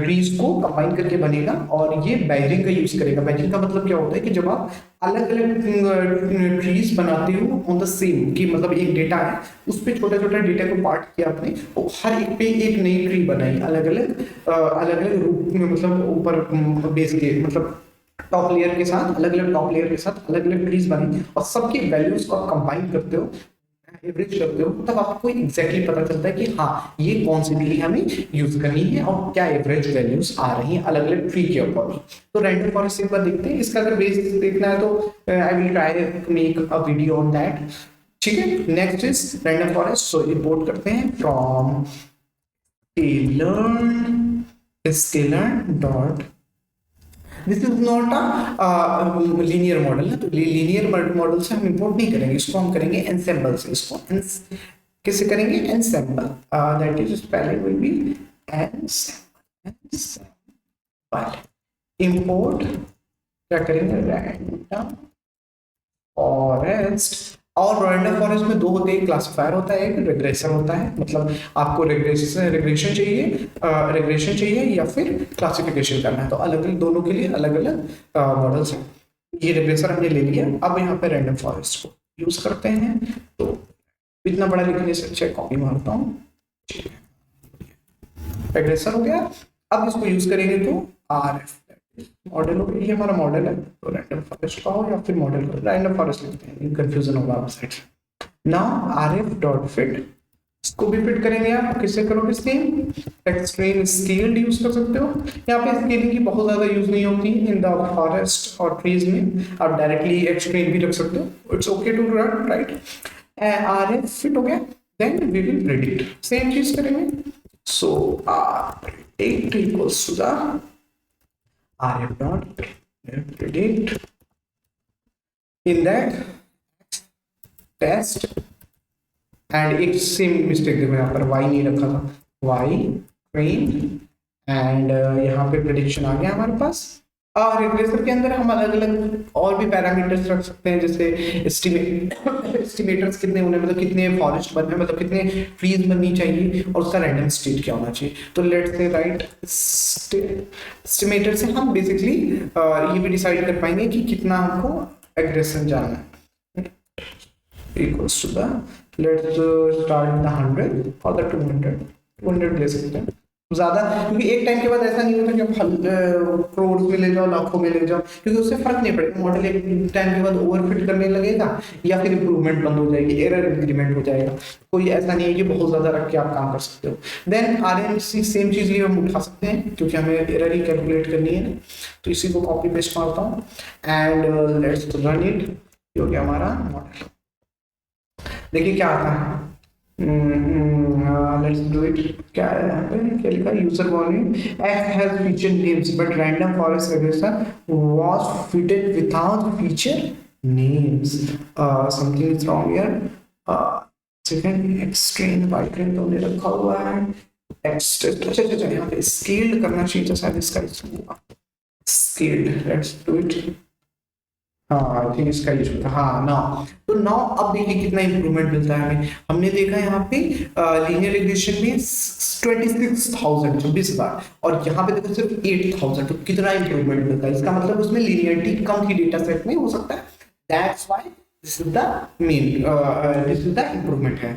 ट्रीज को कंबाइन करके बनेगा, और ये बैरिंग का यूज करेगा। बैरिंग का मतलब क्या होता है कि जब आप अलग अलग ट्रीज बनाते हो ऑन द सेम, कि मतलब एक डेटा है उस पे छोटा छोटा डेटा को पार्ट किया आपने, तो हर एक पे एक नई ट्री बनाई अलग अलग रूप में, मतलब ऊपर बेस के मतलब टॉप लेयर के साथ अलग अलग ट्रीज बनाई, और सबकी वैल्यूज को आप कंबाइन करते हो, एवरेज करते हो, तब आपको एग्जैक्टली पता चलता है कि हाँ ये कौन सी ट्री हमें यूज करनी है और क्या एवरेज वैल्यूज आ रही हैं अलग अलग ट्री के अकॉर्डिंग। तो रैंडम फॉरेस्ट एक बार देखते हैं, इसका अगर बेस देखना है तो I will try to make a video on that. ठीक है, next is random forest. So import करते हैं from scaler dot, this is not a linear model है, तो लीनियर मॉडल से हम इंपोर्ट नहीं करेंगे, इसको हम करेंगे एनसेम्बल से। इसको किससे करेंगे, ensemble, that is spelling will be ensemble. Import क्या करेंगे, रैंडम फॉरेस्ट। और रैंडम फॉरेस्ट में दो होते हैं, क्लासिफायर होता है, एक रिग्रेसर होता है, मतलब आपको रिग्रेशन चाहिए या फिर क्लासिफिकेशन करना है, तो अलग अलग दोनों के लिए अलग अलग मॉडल्स हैं। ये रिग्रेसर हमने ले लिया, अब यहाँ पे रैंडम फॉरेस्ट को यूज करते हैं। तो इतना बड़ा लिखने से अच्छा कॉपी मारता हूँ, रिग्रेसर हो गया। अब इसको यूज करेंगे तो RF मॉडल हो गया, ये हमारा मॉडल है, तो रैंडम फॉरेस्ट का हो या फिर मॉडल का, रैंडम फॉरेस्ट लिखते हैं, कंफ्यूजन होगा आप साइड से। नाउ RF डॉट फिट, इसको भी फिट करेंगे आप, किससे करोगे, सेम एक्सट्रीम स्केल्ड यूज कर सकते हो। यहाँ पे स्केलिंग की बहुत ज्यादा यूज नहीं होती इन द फॉरेस्ट और ट्रीज में, आप डायरेक्टली एक्सट्रीम भी रख सकते हो, it's okay to write. RF fit हो गया, then we will predict, same चीज करेंगे। So predict equals to the RF dot predict in that test and एक सेम मिस्टेक देखो यहाँ पर y नहीं रखा था, y ट्रेन एंड यहाँ पे प्रेडिक्शन आ गया हमारे पास। और रिग्रेसर के अंदर हम अलग अलग और भी पैरामीटर्स रख सकते हैं, जैसे एस्टिमेटर्स कितने होने, मतलब कितने फॉरेस्ट बनने, मतलब कितने ट्रीज बननी चाहिए और उसका रैंडम स्टेट क्या होना चाहिए। तो लेट्स से राइट एस्टिमेटर से हम बेसिकली ये भी डिसाइड कर पाएंगे कि कितना हमको एग्रेशन जाना है। Equals to the let's start the 100 और द 200 ले सकते हैं ज्यादा, क्योंकि एक टाइम के बाद ऐसा नहीं होता कि आप करोड़ में ले जाओ, लाखों में ले जाओ, क्योंकि उससे फर्क नहीं पड़ेगा। मॉडल एक टाइम के बाद ओवरफिट करने लगेगा या फिर इंप्रूवमेंट बंद हो जाएगी, एरर इंक्रीमेंट हो जाएगा। कोई ऐसा नहीं है कि बहुत ज्यादा रख के आप काम कर सकते हो। देन आरएमसी सेम चीज ये हम उठा सकते हैं, क्योंकि हमें एरर ही कैलकुलेट करनी है ना। तो इसी को कॉपी पेस्ट मारता हूँ एंड लेट्स रन इट। ये हो गया हमारा मॉडल। देखिए क्या आता है, let's do it। क्या है यहाँ पे, क्या लिखा है, user volume F has feature names but random forest regressor was fitted without feature names। something is wrong here। second X train Y train तो नहीं रखा हुआ है। X अच्छा यहाँ पे scaled करना चाहिए, शायद इसका scaled। let's do it। हाँ आई थिंक इसका यूज था, हाँ ना। तो नाउ अब देखिए कितना इंप्रूवमेंट मिलता है हमें। हमने देखा यहाँ पे लीनियर रिग्रेशन में 26,000 26,000 और यहाँ पे देखो सिर्फ 8,000। तो कितना इंप्रूवमेंट मिलता है, इसका मतलब उसमें लीनियरिटी कम थी डेटा सेट में, हो सकता है that's why this is the main this is the improvement है।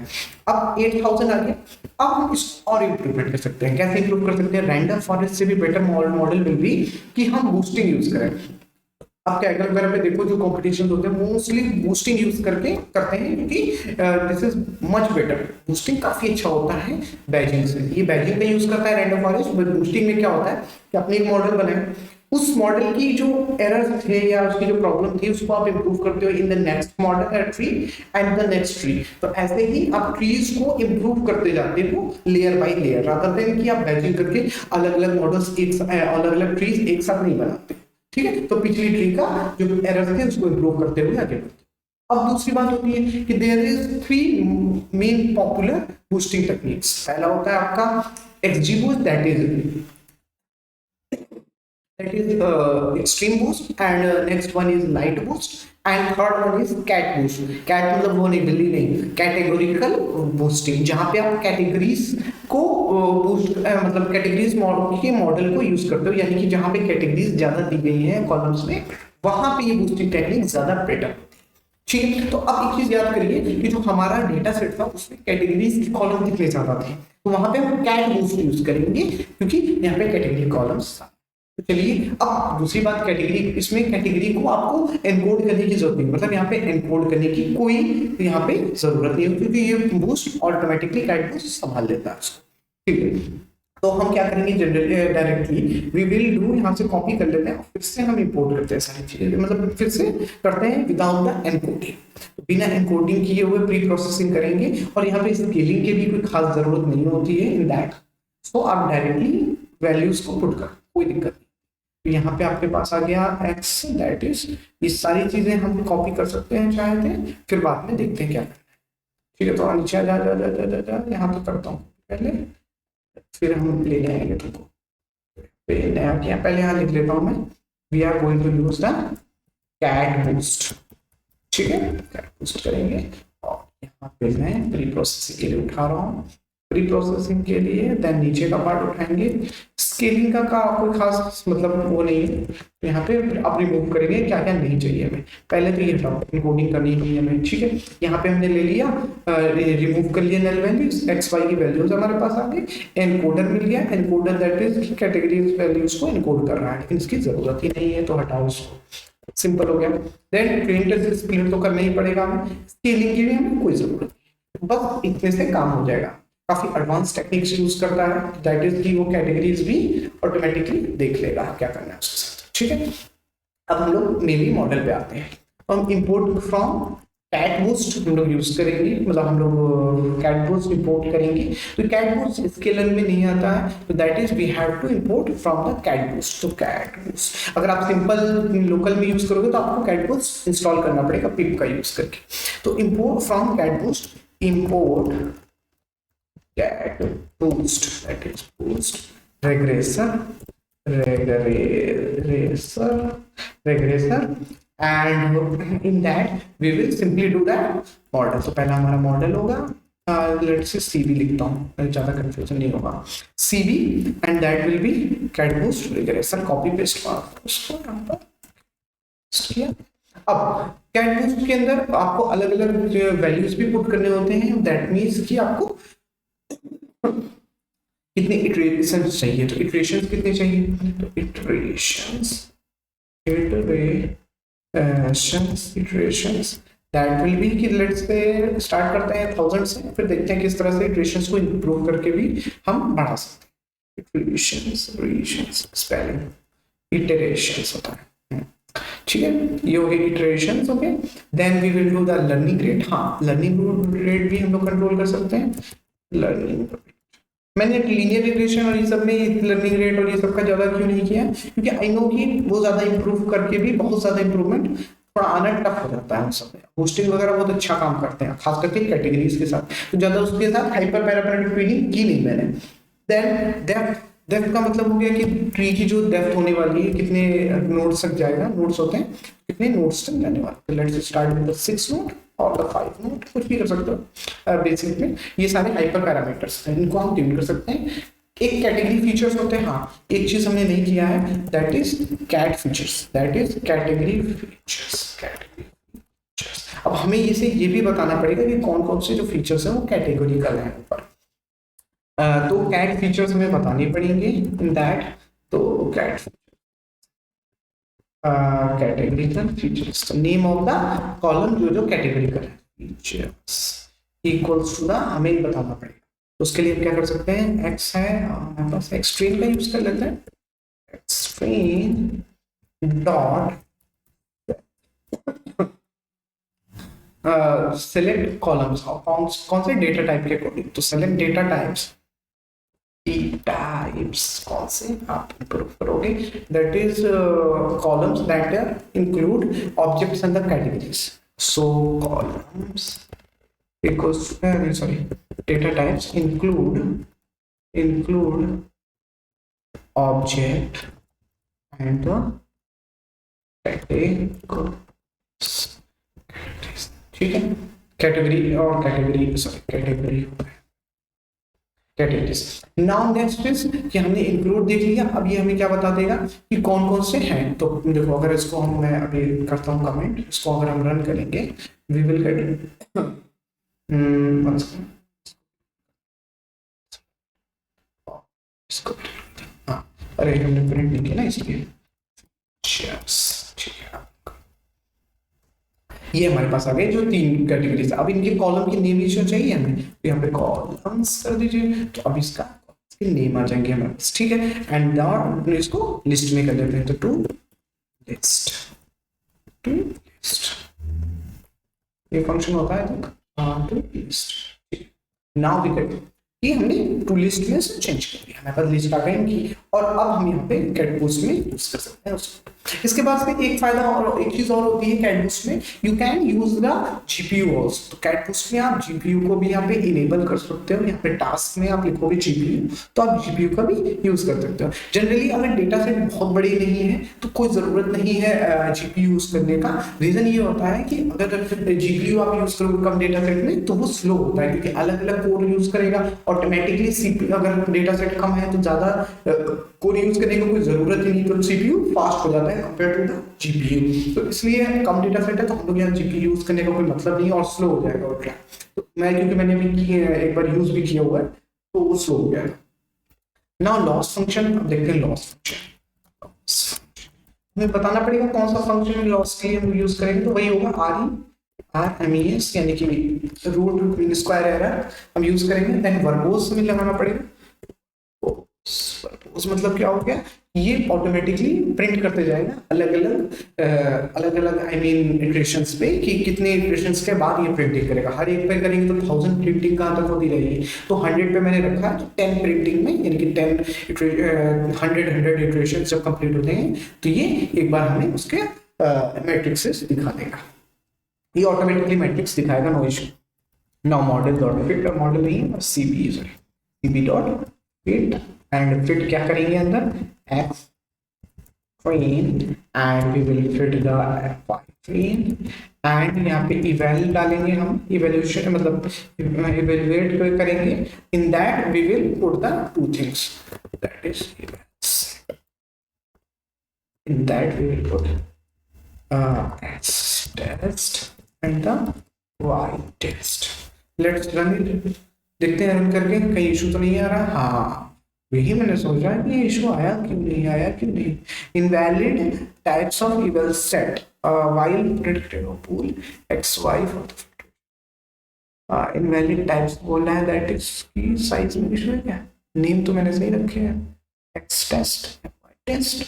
अब 8,000 आ गया, अब हम इसको और इंप्रूवमेंट कर सकते हैं। कैसे इंप्रूव कर सकते हैं, रैंडम फॉरेस्ट से भी बेटर मॉडल विल बी कि हम बूस्टिंग यूज करें। आप कैगल वगैरह पे देखो जो कॉम्पिटिशन होते हैं मोस्टली बूस्टिंग यूज करके करते हैं, क्योंकि this is much better. Boosting काफी अच्छा होता है बैजिंग से। ये बैजिंग का यूज करता है रैंडम फॉरेस्ट, बट बूस्टिंग में क्या होता है कि अपने एक मॉडल बनाए, उस मॉडल की जो एरर्स थे या उसकी जो प्रॉब्लम थी उसको आप इंप्रूव करते हो in the next model tree and the next tree. तो ऐसे ही आप ट्रीज को इंप्रूव करते जाते हो layer by layer, rather than कि आप बैजिंग करके अलग अलग मॉडल्स अलग अलग ट्रीज एक साथ नहीं बनाते। ठीक है, तो पिछली ट्री का जो एरर्स थे उसको इंप्रूव करते हुए आगे बढ़ते। अब दूसरी बात होती है कि there is 3 main popular boosting techniques. पहला होता है आपका XG boost, that is extreme boost, and next one is light boost, and third one is cat boost। cat मतलब वो नहीं, बिल्ली नहीं, कैटेगोरिकल बूस्टिंग, जहाँ पे आप कैटेगरीज को बूस्ट मतलब कैटेगरीज के मॉडल को यूज करते हो, यानी कि जहाँ पे कैटेगरीज ज्यादा दी गई हैं कॉलम्स में, वहां पे ये बूस्टिंग टेक्निक ज्यादा बेटर। ठीक है, तो अब एक चीज याद करिए कि जो हमारा डेटा सेट था उसमें कैटेगरीज की कॉलम कितने ज्यादा थे, तो वहां पे हम कैट बूस्ट यूज करेंगे क्योंकि यहाँ पे कैटेगरी कॉलम्स। तो चलिए अब दूसरी बात, कैटेगरी, इसमें कैटेगरी को आपको एनकोड करने की जरूरत नहीं, मतलब यहाँ पे एनकोड करने की कोई यहाँ पे जरूरत नहीं है, क्योंकि ये बूस्ट ऑटोमेटिकली कैट बूस्ट संभाल लेता है उसको। ठीक है, तो हम क्या करेंगे, generally directly we will do, यहाँ से कॉपी कर लेते हैं और फिर से हम इंपोर्ट करते हैं सारी चीजें, मतलब फिर से करते हैं विदाउट द एनकोडिंग। तो बिना एनकोडिंग किए हुए प्री प्रोसेसिंग करेंगे, और यहाँ पे स्केलिंग की भी कोई खास जरूरत नहीं होती है इन दैट। सो आप डायरेक्टली वैल्यूज को पुट कर, कोई दिक्कत नहीं। तो यहाँ पे आपके पास आ गया x, दैट इज, ये सारी चीजें हम कॉपी कर सकते हैं चाहे थे, फिर बाद में देखते हैं क्या करना है। ठीक है, तो नीचे आ जा यहाँ पे करता हूँ पहले, फिर हम ले जाएंगे तुमको नया क्या, पहले यहाँ लिख लेता हूँ मैं, we are going to use the CatBoost. ठीक है, कैट बूस्ट करेंगे और यहाँ पे मैं प्री प्रोसेसिंग के लिए उठा रहा हूँ, प्री प्रोसेसिंग के लिए, देन नीचे का पार्ट उठाएंगे। स्केलिंग का कोई खास मतलब वो नहीं है, तो यहाँ पे आप रिमूव करेंगे क्या क्या नहीं चाहिए हमें। पहले तो ये इनकोडिंग करनी नहीं है हमें। ठीक है, यहाँ पे हमने ले लिया, रिमूव कर लिया नल वैल्यूज, एक्स वाई की वैल्यूज हमारे पास आ गई, एनकोडर मिल गया, encoder that is categories values को एनकोड कर रहा है, लेकिन इसकी जरूरत ही नहीं है तो हटाओ इसको, सिंपल हो गया। देन प्रिंटर स्प्लिट तो करना ही पड़ेगा हमें, स्केलिंग की भी हमें कोई जरूरत नहीं, बस इतने से काम हो जाएगा। काफी एडवांस टेक्निक्स यूज करता है, दैट इज कि वो कैटेगरीज भी ऑटोमेटिकली देख लेगा क्या करना है उसके साथ। ठीक है, अब हम लोग मेनली मॉडल पे आते हैं। तो हम इंपोर्ट फ्रॉम कैट बूस्ट हम लोग यूज करेंगे, मतलब हम लोग कैट बूस्ट इंपोर्ट करेंगे। तो कैट बूस्ट स्केलर में नहीं आता है, तो that is we have to import from the CatBoost. तो कैट बूस्ट अगर आप सिंपल लोकल में यूज करोगे तो आपको कैट बूस्ट इंस्टॉल करना पड़ेगा पिप का यूज करके। तो import from CatBoost, import CatBoost, that is boost regressor and in that we will simply do that model। तो पहला हमारा मॉडल होगा, लेट्स से CV लिखता हूँ, ज्यादा कंफ्यूजन नहीं होगा, CV and that will be cat boost regressor। Copy paste उसको यहाँ पर किया। अब कैट बूस्ट के अंदर आपको अलग अलग वैल्यूज भी पुट करने होते हैं, दैट मीन्स कि आपको कितने इटरेशंस चाहिए। तो इटरेशंस कितने चाहिए, तो इटरेशंस दैट विल बी कि लेट्स से स्टार्ट करते हैं 1000 से, फिर देखते हैं किस तरह से इटरेशंस को इंप्रूव करके भी हम बढ़ा सकते हैं। इटरेशंस स्पेलिंग इटरेशंस होता है, ठीक है, ये हो गए इटरेशंस हो गए। Then we will do the learning rate. हाँ, लर्निंग रेट भी हम लोग कंट्रोल कर सकते हैं। लर्निंग, मैंने लीनियर रिग्रेशन और ये सब में लर्निंग रेट और ये सब का ज्यादा क्यों नहीं किया, क्योंकि आई नो कि वो ज्यादा इंप्रूव करके भी बहुत ज्यादा इंप्रूवमेंट थोड़ा आना टफ हो जाता है उन सब में। होस्टिंग वगैरह बहुत अच्छा काम करते हैं, खास करके कैटेगरीज के साथ, तो ज्यादा उसके साथ हाइपर पैरामीट्रिक ट्यूनिंग की नहीं मैंने। देन डेप्थ का मतलब हो गया कि ट्री की जो डेप्थ होने वाली है, कितने नोड्स तक जाएगा, नोड्स होते हैं कितने नोड्स तक जाने वाले। तो let's start with the 6 node और द 5 नोड, कुछ भी कर सकते हो बेसिक में। ये सारे हाइपर पैरामीटर्स हैं, इनको हम ट्यून कर सकते हैं। एक कैटेगरी फीचर्स होते हैं। हाँ, एक चीज हमने नहीं किया है, that is cat features, that is category features. अब हमें ये भी बताना पड़ेगा कि कौन कौन से जो फीचर्स हैं वो कैटेगोरिकल हैं ऊपर। तो कैट फीचर्स हमें बताने पड़ेंगे इन दैट। तो cat categorical features, name of the column जो कैटेगरिकल है, फीचर्स इक्वल्स टू द, हमें बताना पड़ेगा। तो उसके लिए हम क्या कर सकते हैं, एक्स है हमारे पास, एक्सट्रीम का यूज कर लेते हैं, एक्सट्रीम डॉट सेलेक्ट कॉलम्स। कौन से डेटा टाइप के अकॉर्डिंग, तो सेलेक्ट डेटा टाइप्स कौन से आप इंप्रूव करोगे, that is columns that include objects and the categories. So columns equals sorry data types include object and the categories, ठीक है। कैटेगरी और category sorry category categories. Now next is कि हमने include देख लिया, अब ये हमें क्या बता देगा कि कौन कौन से हैं। तो देखो, अगर इसको हम, मैं अभी करता हूँ कमेंट, इसको अगर हम रन करेंगे वी विल गेट इसको, हाँ अरे हमने प्रिंट नहीं किया ना इसलिए, ठीक है। ये हमारे पास आ गए जो 3 कैटेगरीज। अब इनके कॉलम की नेम इशू चाहिए हमें, तो यहाँ पे कॉलम्स कर दीजिए, तो अब इसका नेम आ जाएंगे हमारे पास, ठीक है। एंड डॉट इसको लिस्ट में कर देते हैं, तो टू लिस्ट ये फंक्शन होता है to list. Now we get कि हमने टू लिस्ट में से चेंज कर दिया, हमारे पास लिस्ट आ गई इनकी, और अब हम यहाँ पे कैट बूस्ट में यूज कर सकते हैं उसको। इसके बाद में एक फायदा और एक चीज और होती है कैट बूस्ट में, you can use the GPU also. तो कैट बूस्ट में आप जीपीयू को भी यहाँ पे इनेबल कर सकते हो। यहाँ पे टास्क में आप लिखोगे जीपीयू, तो आप जीपीयू का भी यूज कर सकते हो। जनरली अगर डेटा सेट बहुत बड़ी नहीं है तो कोई जरूरत नहीं है जीपीयू यूज करने का। रीजन ये होता है कि अगर जीपीयू आप यूज करोगे कम डेटा सेट में तो वो स्लो होता है, क्योंकि अलग अलग कोर यूज करेगा। ऑटोमेटिकली सीपीयू, अगर डेटा सेट कम है तो ज्यादा कोर यूज करने की कोई जरूरत ही नहीं, तो सीपीयू फास्ट हो जाता है कंपेयर टू द जीपीयू। तो इसलिए कम डेटा सेट है तो हम लोग यहाँ जीपीयू यूज करने का कोई मतलब नहीं और स्लो हो जाएगा। और क्या, तो मैं क्योंकि मैंने भी एक बार यूज भी किया हुआ है तो वो स्लो हो गया। नाउ लॉस फंक्शन, अब देखते हैं लॉस फंक्शन। हमें बताना पड़ेगा कौन सा फंक्शन लॉस के लिए हम यूज करेंगे, तो वही होगा RMES, यानी कि रूट मीन स्क्वायर एरर हम यूज करेंगे। देन वर्बोस में लगाना पड़ेगा, उस मतलब क्या हो गया, ये ऑटोमेटिकली प्रिंट करते जाएगा अलग अलग आई मीन इटरेशंस पे, कि कितने इटरेशंस के बाद ये प्रिंटिंग करेगा। हर एक पे करेंगे तो 1000 प्रिंटिंग कहाँ तक होती रहेगी, तो 100 पे मैंने रखा है, तो 10 प्रिंटिंग में यानी कि 100 इटरेशन जब कंप्लीट होते हैं तो ये एक बार हमें उसके मैट्रिक्सेस दिखा देगा, ये ऑटोमेटिकली मैट्रिक्स दिखाएगा, no issue. Now model dot fit, model नहीं है CB, sorry CB dot fit, and fit क्या करेंगे अंदर X train, and we will fit the y train, and यहाँ पे इवैल डालेंगे हम, इवैल्यूएशन मतलब इवैल्यूएट करेंगे, in that we will put the two things, that is in that we will put x test and the y test. Let's run it. देखते हैं run करके कहीं इशू तो नहीं आ रहा। हाँ यही मैंने सोचा कि ये इशू आया क्यों नहीं। Invalid types of evil set while predicted of pool xy for the invalid types बोला है, दैट इज की साइज में इशू है क्या, नेम तो मैंने सही रखे हैं x test y test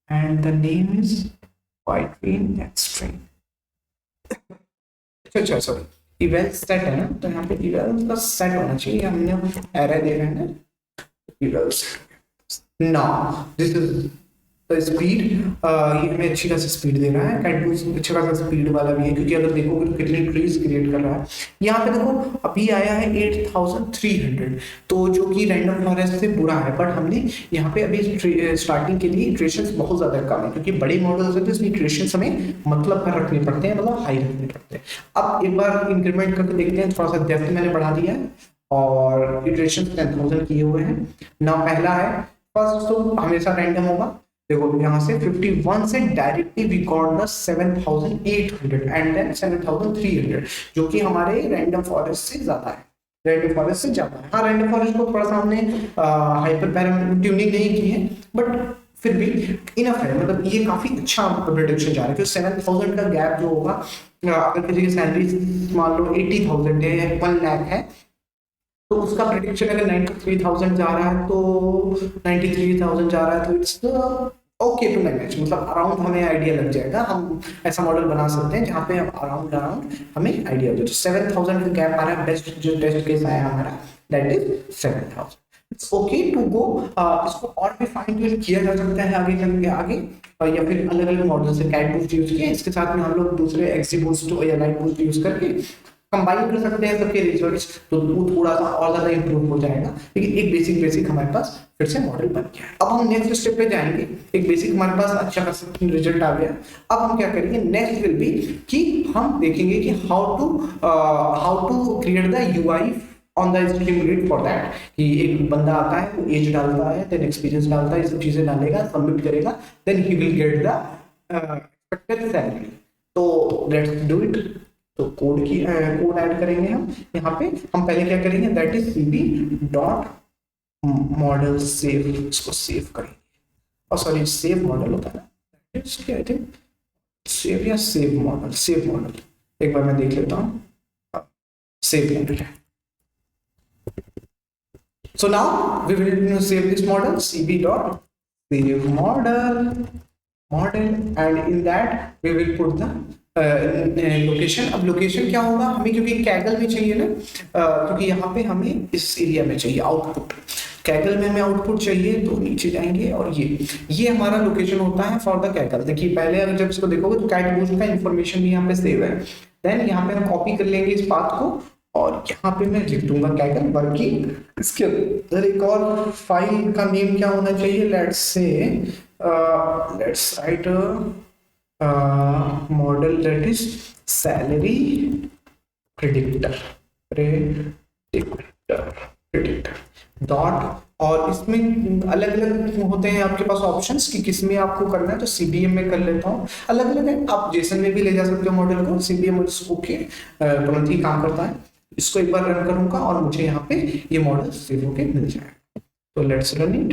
and the name is y train x train। अच्छा सॉरी इवेल सेट है ना, तो यहाँ पे इवेल का सेट होना चाहिए, हमने एरे दे रहे हैं ना eval set. Now this is the speed, ये हमें अच्छी खासी स्पीड दे रहा है, कैटबूस अच्छा खासा स्पीड वाला भी है, क्योंकि अगर देखोगे तो कितनी ट्रीज क्रिएट कर रहा है। यहाँ पे देखो अभी आया है 8300, तो जो कि रैंडम फॉरेस्ट से बुरा है, बट हमने यहाँ पे अभी स्टार्टिंग के लिए इटरेशंस बहुत ज्यादा कम है, क्योंकि बड़े मॉडल्स हैं तो इसमें इटरेशंस हमें मतलब पर रखने पड़ते हैं, मतलब हाई रखने पड़ते हैं। अब एक बार इंक्रीमेंट करके देखते हैं, थोड़ा सा डेप्थ मैंने बढ़ा दिया है और इटरेशन 10,000 किए हुए हैं ना। पहला है फर्स्ट, तो हमेशा रैंडम होगा। देखो यहाँ से 51 से directly we got the 7800 and then 7300, जो कि हमारे रैंडम फॉरेस्ट से ज्यादा है, रैंडम फॉरेस्ट से ज्यादा है। हाँ रैंडम फॉरेस्ट को थोड़ा सा हमने हाइपर पैरामीटर ट्यूनिंग नहीं की है, बट फिर भी इनफ है, मतलब ये काफी अच्छा प्रेडिक्शन जा रहा है, क्योंकि 7000 का गैप जो होगा, अगर किसी की सैलरी मान लो 80,000 है या 1 लाख है, तो उसका प्रेडिक्शन अगर 93,000 जा रहा है, तो 93,000 जा रहा है, तो इट्स ओके टू मैनेज, मतलब अराउंड हमें आइडिया लग जाएगा। हम ऐसा मॉडल बना सकते हैं जहाँ पे अराउंड हमें आइडिया हो जाए। तो 7000 का गैप आ रहा है, बेस्ट जो टेस्ट केस आया हमारा that is 7000। It's okay to go. इसको और भी फाइन ट्यून किया जा सकता है आगे चल के आगे, या फिर अलग अलग मॉडल से कैट बूस्ट यूज किया, इसके साथ में हम लोग दूसरे एक्सी बूस्ट या लाइट बूस्ट यूज करके कंबाइन कर सकते हैं सबके रिजल्ट्स, तो वो थोड़ा सा और ज्यादा इंप्रूव हो जाएगा। लेकिन एक बेसिक हमारे पास फिर से मॉडल बन गया है। अब हम नेक्स्ट स्टेप पे जाएंगे। एक बेसिक हमारे पास अच्छा खासा रिजल्ट आ गया, अब हम क्या करेंगे, नेक्स्ट विल बी कि हम देखेंगे कि how to create the UI on the stream grid. For that कि एक बंदा आता है, वो एज डालता है, देन एक्सपीरियंस डालता है, ये सब चीजें डालेगा, सबमिट करेगा, then he will get the expected salary. तो लेट्स डू इट। तो कोड ऐड करेंगे हम यहाँ पे। हम पहले क्या करेंगे, that is cb dot model save, इसको सेव करेंगे, और सॉरी सेव मॉडल होता है ना, आई थिंक सेव या सेव मॉडल, एक बार मैं देख लेता हूँ, सेव मॉडल है। So now we will save this model, cb dot save model, and in that we will put the location. अब लोकेशन क्या होगा हमें, क्योंकि कैगल में चाहिए ना, क्योंकि यहाँ पे हमें इस एरिया में चाहिए आउटपुट, कैगल में हमें आउटपुट चाहिए, तो नीचे जाएंगे और ये हमारा लोकेशन होता है फॉर द कैगल। देखिए पहले अगर जब इसको देखोगे तो कैट बूस्ट का इन्फॉर्मेशन भी यहाँ पे सेव है। देन यहाँ पे हम कॉपी कर लेंगे इस पाथ को, और यहाँ पे मैं लिख दूंगा कैगल वर्किंग। इसके अंदर एक और फाइल का नेम क्या होना चाहिए, let's write model that is salary predictor dot, और इसमें अलग अलग होते हैं आपके पास ऑप्शंस कि किस में आपको करना है। तो सीबीएम में कर लेता हूँ, अलग अलग है, आप जेसन में भी ले जा सकते हो मॉडल को, सीबीएम ओके तुरंत ही काम करता है। इसको एक बार रन करूंगा और मुझे यहाँ पे ये मॉडल सेव होके मिल जाएगा। तो let's run it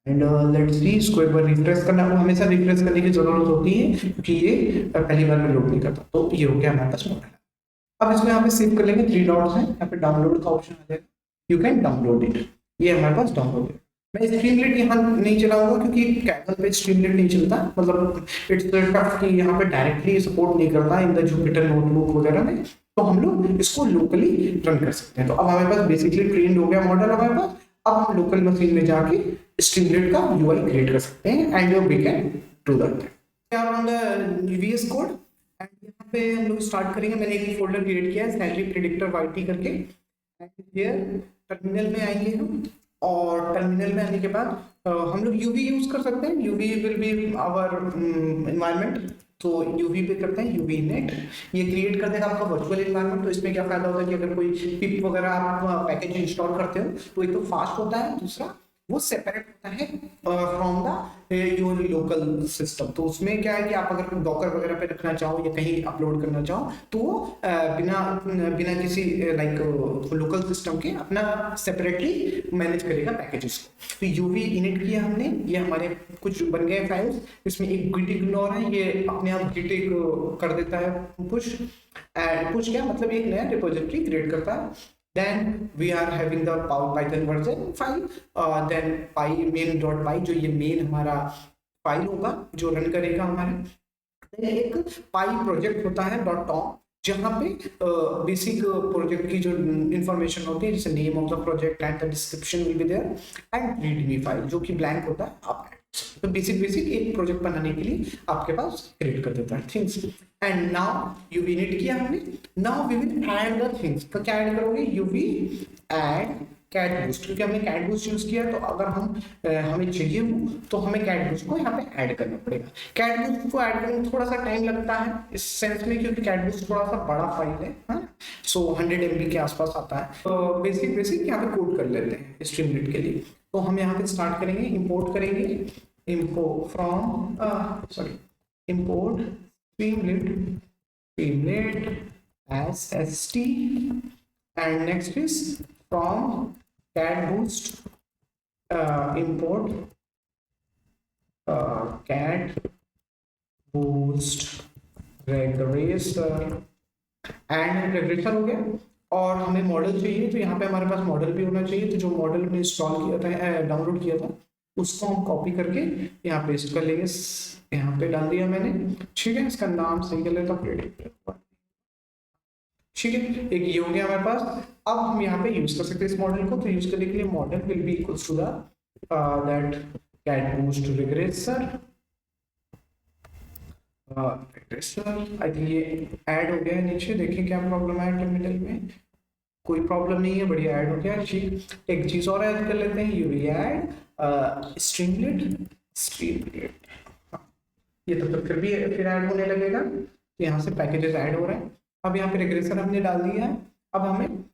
and let's see. इसको एक बार रिफ्रेश करना, हमेशा रिफ्रेश करने की जरूरत होती है, क्योंकि ये पहली बार में लोड नहीं करता। तो ये हो गया हमारे पास मॉडल। अब इसको यहाँ पे सेव कर लेंगे, 3 डॉट्स हैं, यहाँ पे डाउनलोड का ऑप्शन आ जाएगा, यू कैन डाउनलोड इट। ये हमारे पास डाउनलोड है। मैं स्ट्रीमलेट यहाँ नहीं चलाऊंगा क्योंकि कैगल पे स्ट्रीमलेट नहीं चलता, मतलब इट्स टफ कि यहाँ पे डायरेक्टली सपोर्ट नहीं करता इन द जुपिटर नोटबुक वगैरह में, तो हम लोग इसको लोकली रन कर सकते हैं। तो अब हमारे पास बेसिकली ट्रेंड हो गया मॉडल हमारे पास, अब हम लोकल मशीन में जाके स्ट्रीमलेट का यूआई क्रिएट कर सकते हैं and we can do that on the VS code. And यहाँ पे हम लोग स्टार्ट करेंगे, मैंने एक फोल्डर क्रिएट किया है सैलरी प्रेडिक्टर वाईटी करके। हियर टर्मिनल में आएंगे हम, और टर्मिनल में आने के बाद हम लोग यूवी यूज कर सकते हैं, UV will be our environment. तो यूवी पे करते हैं यूवी नेट, ये क्रिएट कर देगा आपका वर्चुअल एनवायरनमेंट। तो इसमें क्या फायदा होता है कि अगर कोई पिप वगैरह आप पैकेज इंस्टॉल करते हो तो एक तो फास्ट होता है, दूसरा वो सेपरेट होता है from the your local system. तो उसमें क्या है कि आप अगर डॉकर वगैरह पे रखना चाहो या कहीं अपलोड करना चाहो तो बिना बिना किसी लाइक लोकल सिस्टम के अपना सेपरेटली मैनेज करेगा पैकेजेस को। तो यूवी इनिट किया हमने, ये हमारे कुछ बन गए फाइल्स। इसमें एक गिट इग्नोर है, ये अपने आप गिट कर देता है पुश। एंड पुश क्या मतलब एक नया रिपोजिटरी क्रिएट करता है। Then we are having the Python version file, then py main.py जो ये main हमारा फाइल होगा जो रन करेगा हमारे। एक पाई प्रोजेक्ट होता है .tom, जहाँ पे बेसिक प्रोजेक्ट की जो इंफॉर्मेशन होती है, जैसे name of the project and the description will be there and readme file जो कि ब्लैंक होता है आप। तो बेसिक एक प्रोजेक्ट बनाने के लिए आपके पास क्रिएट कर देता है things. And now UV init किया हमने, now we will add the things. तो क्या ऐड करोगे, यूवी ऐड कैट बूस्ट, क्योंकि हमने कैट बूस्ट यूज किया तो अगर हम हमें चाहिए वो तो हमें कैट बूस्ट को यहाँ पे ऐड करना पड़ेगा। कैट बूस्ट को ऐड करने में थोड़ा सा टाइम लगता है इस सेंस में, क्योंकि कैट बूस्ट थोड़ा सा बड़ा फाइल है, सो 100 MB के आसपास आता है। तो बेसिक यहाँ पे कोड कर लेते हैं स्ट्रीमलेट के लिए। तो हम यहाँ पे स्टार्ट करेंगे, इंपोर्ट करेंगे, import from import streamlit as st, and next is from cat boost import cat boost regressor, and regressor हो गया। और हमें मॉडल चाहिए, तो यहाँ पे हमारे पास मॉडल भी होना चाहिए। तो जो मॉडल हमने इंस्टॉल किया था, डाउनलोड किया था, उसको हम कॉपी करके यहाँ पेस्ट कर लेंगे। यहाँ पे डाल दिया मैंने, ठीक है। इसका नाम सही कर लेता हूँ, ठीक है। एक ये हो गया हमारे पास। अब हम यहाँ पे यूज कर सकते हैं इस मॉडल को। तो यूज करने के लिए model will be equals to that CatBoost regressor. I think ये ऐड हो गया है नीचे, देखिए क्या प्रॉब्लम है टर्मिनल में। कोई प्रॉब्लम नहीं है, बढ़िया ऐड हो गया। ठीक, एक चीज और ऐड कर लेते हैं, यूवी ऐड स्ट्रीमलेट। ये तो फिर भी फिर ऐड होने लगेगा। तो यहाँ से पैकेजेस ऐड हो रहे हैं। अब यहाँ पे रिग्रेसर हमने डाल दिया है। अब हमें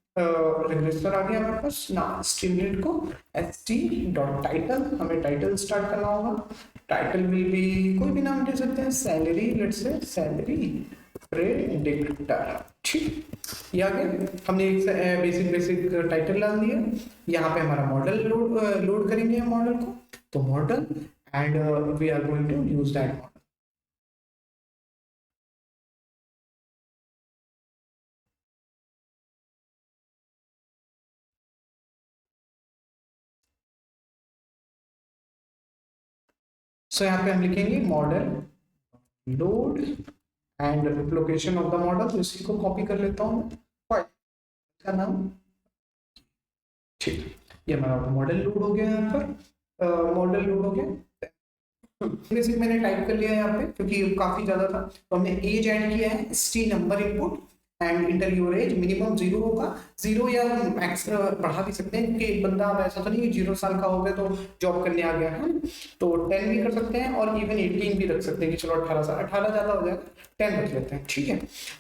रिग्रेसर आ गया हमारे पास ना, स्ट्रीमलेट को st.title, हमें टाइटल स्टार्ट करना होगा। टाइटल विल बी कोई भी नाम दे सकते हैं, salary, let's say salary predictor, ठीक। ये आ गया, हमने एक बेसिक टाइटल डाल दिया। यहाँ पे हमारा मॉडल लोड करेंगे मॉडल को। तो model and we are going to use that model. So यहाँ पे हम लिखेंगे model load and location of the model. तो इसी को कॉपी कर लेता हूँ फाइल का नाम, ठीक। ये हमारा मॉडल लोड हो गया। यहाँ पर मॉडल लोड हो गया। बेसिक मैंने टाइप कर लिया यहाँ पे क्योंकि काफी ज्यादा था। तो हमने एज ऐड किया है, st number input and inter your age. Minimum 0 होगा, 0 या मैक्स बढ़ा भी सकते हैं, क्योंकि एक बंदा अब ऐसा तो नहीं कि 0 साल का हो गया तो जॉब करने आ गया है। तो 10 भी कर सकते हैं और इवन 18 भी रख सकते हैं कि चलो 18 साल, 18 ज्यादा हो जाएगा, 10 रख लेते हैं, ठीक है।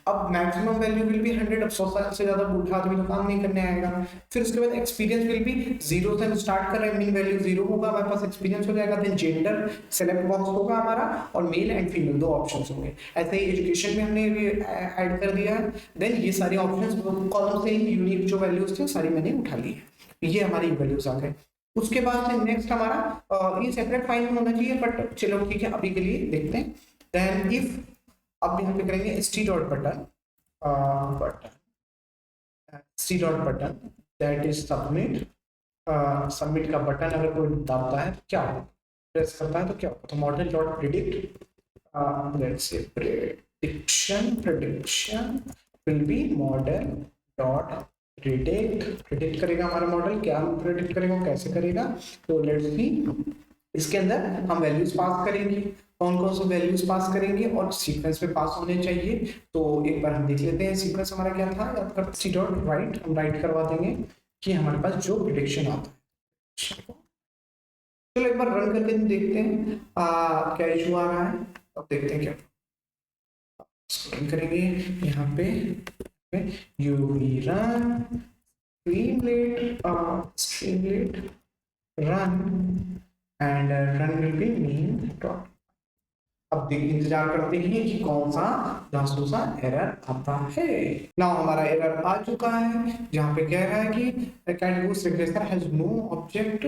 अब मैक्सिमम वैल्यू विल बी 100। अब 100 साल से ज्यादा बूढ़ा आदमी तो काम नहीं करने आएगा। फिर उसके बाद एक्सपीरियंस विल बी 0 से हम स्टार्ट कर रहे हैं, मिन वैल्यू 0 होगा, हमारे पास एक्सपीरियंस हो जाएगा। देन जेंडर सेलेक्ट बॉक्स होगा हमारा, और मेल एंड फीमेल 2 ऑप्शंस होंगे। ऐसे ही एजुकेशन में हमने ऐड कर दिया है। देन ये सारे ऑप्शंस कॉलम से यूनिक जो वैल्यूज थे सारी मैंने उठा ली है। ये हमारी वैल्यूज आ गए। उसके बाद से नेक्स्ट हमारा ये सेपरेट फाइल में होना चाहिए, बट चलो ठीक है, अभी के लिए देखते हैं। देन इफ, अब यहाँ पे करेंगे st.button st.button that is submit submit का बटन अगर कोई दबाता है तो क्या होगा, प्रेस करता है तो क्या होगा, तो model dot predict, let's say prediction will be model dot predict करेगा हमारा मॉडल, क्या प्रिडिक्ट करेगा, कैसे करेगा, तो लेट्स सी इसके अंदर हम वैल्यूज पास करेंगे, कौन कौन से वैल्यूज पास करेंगे और सीक्वेंस में पास होने चाहिए। तो एक बार हम देख लेते हैं सीक्वेंस हमारा क्या था, याद कर सी डॉट राइट हम राइट करवा देंगे कि हमारे पास जो प्रिडिक्शन आता है। चलो एक बार रन करके देखते हैं क्या इशू आ रहा है, अब देखते हैं क्या रन करेंगे। यहाँ पे UV run streamlit run and run will be mean dot। अब देख इंतजार करते हैं कि कौन सा जासूसा एरर आता है। नाउ हमारा एरर आ चुका है जहाँ पे कह रहा है कि catboost regressor has no object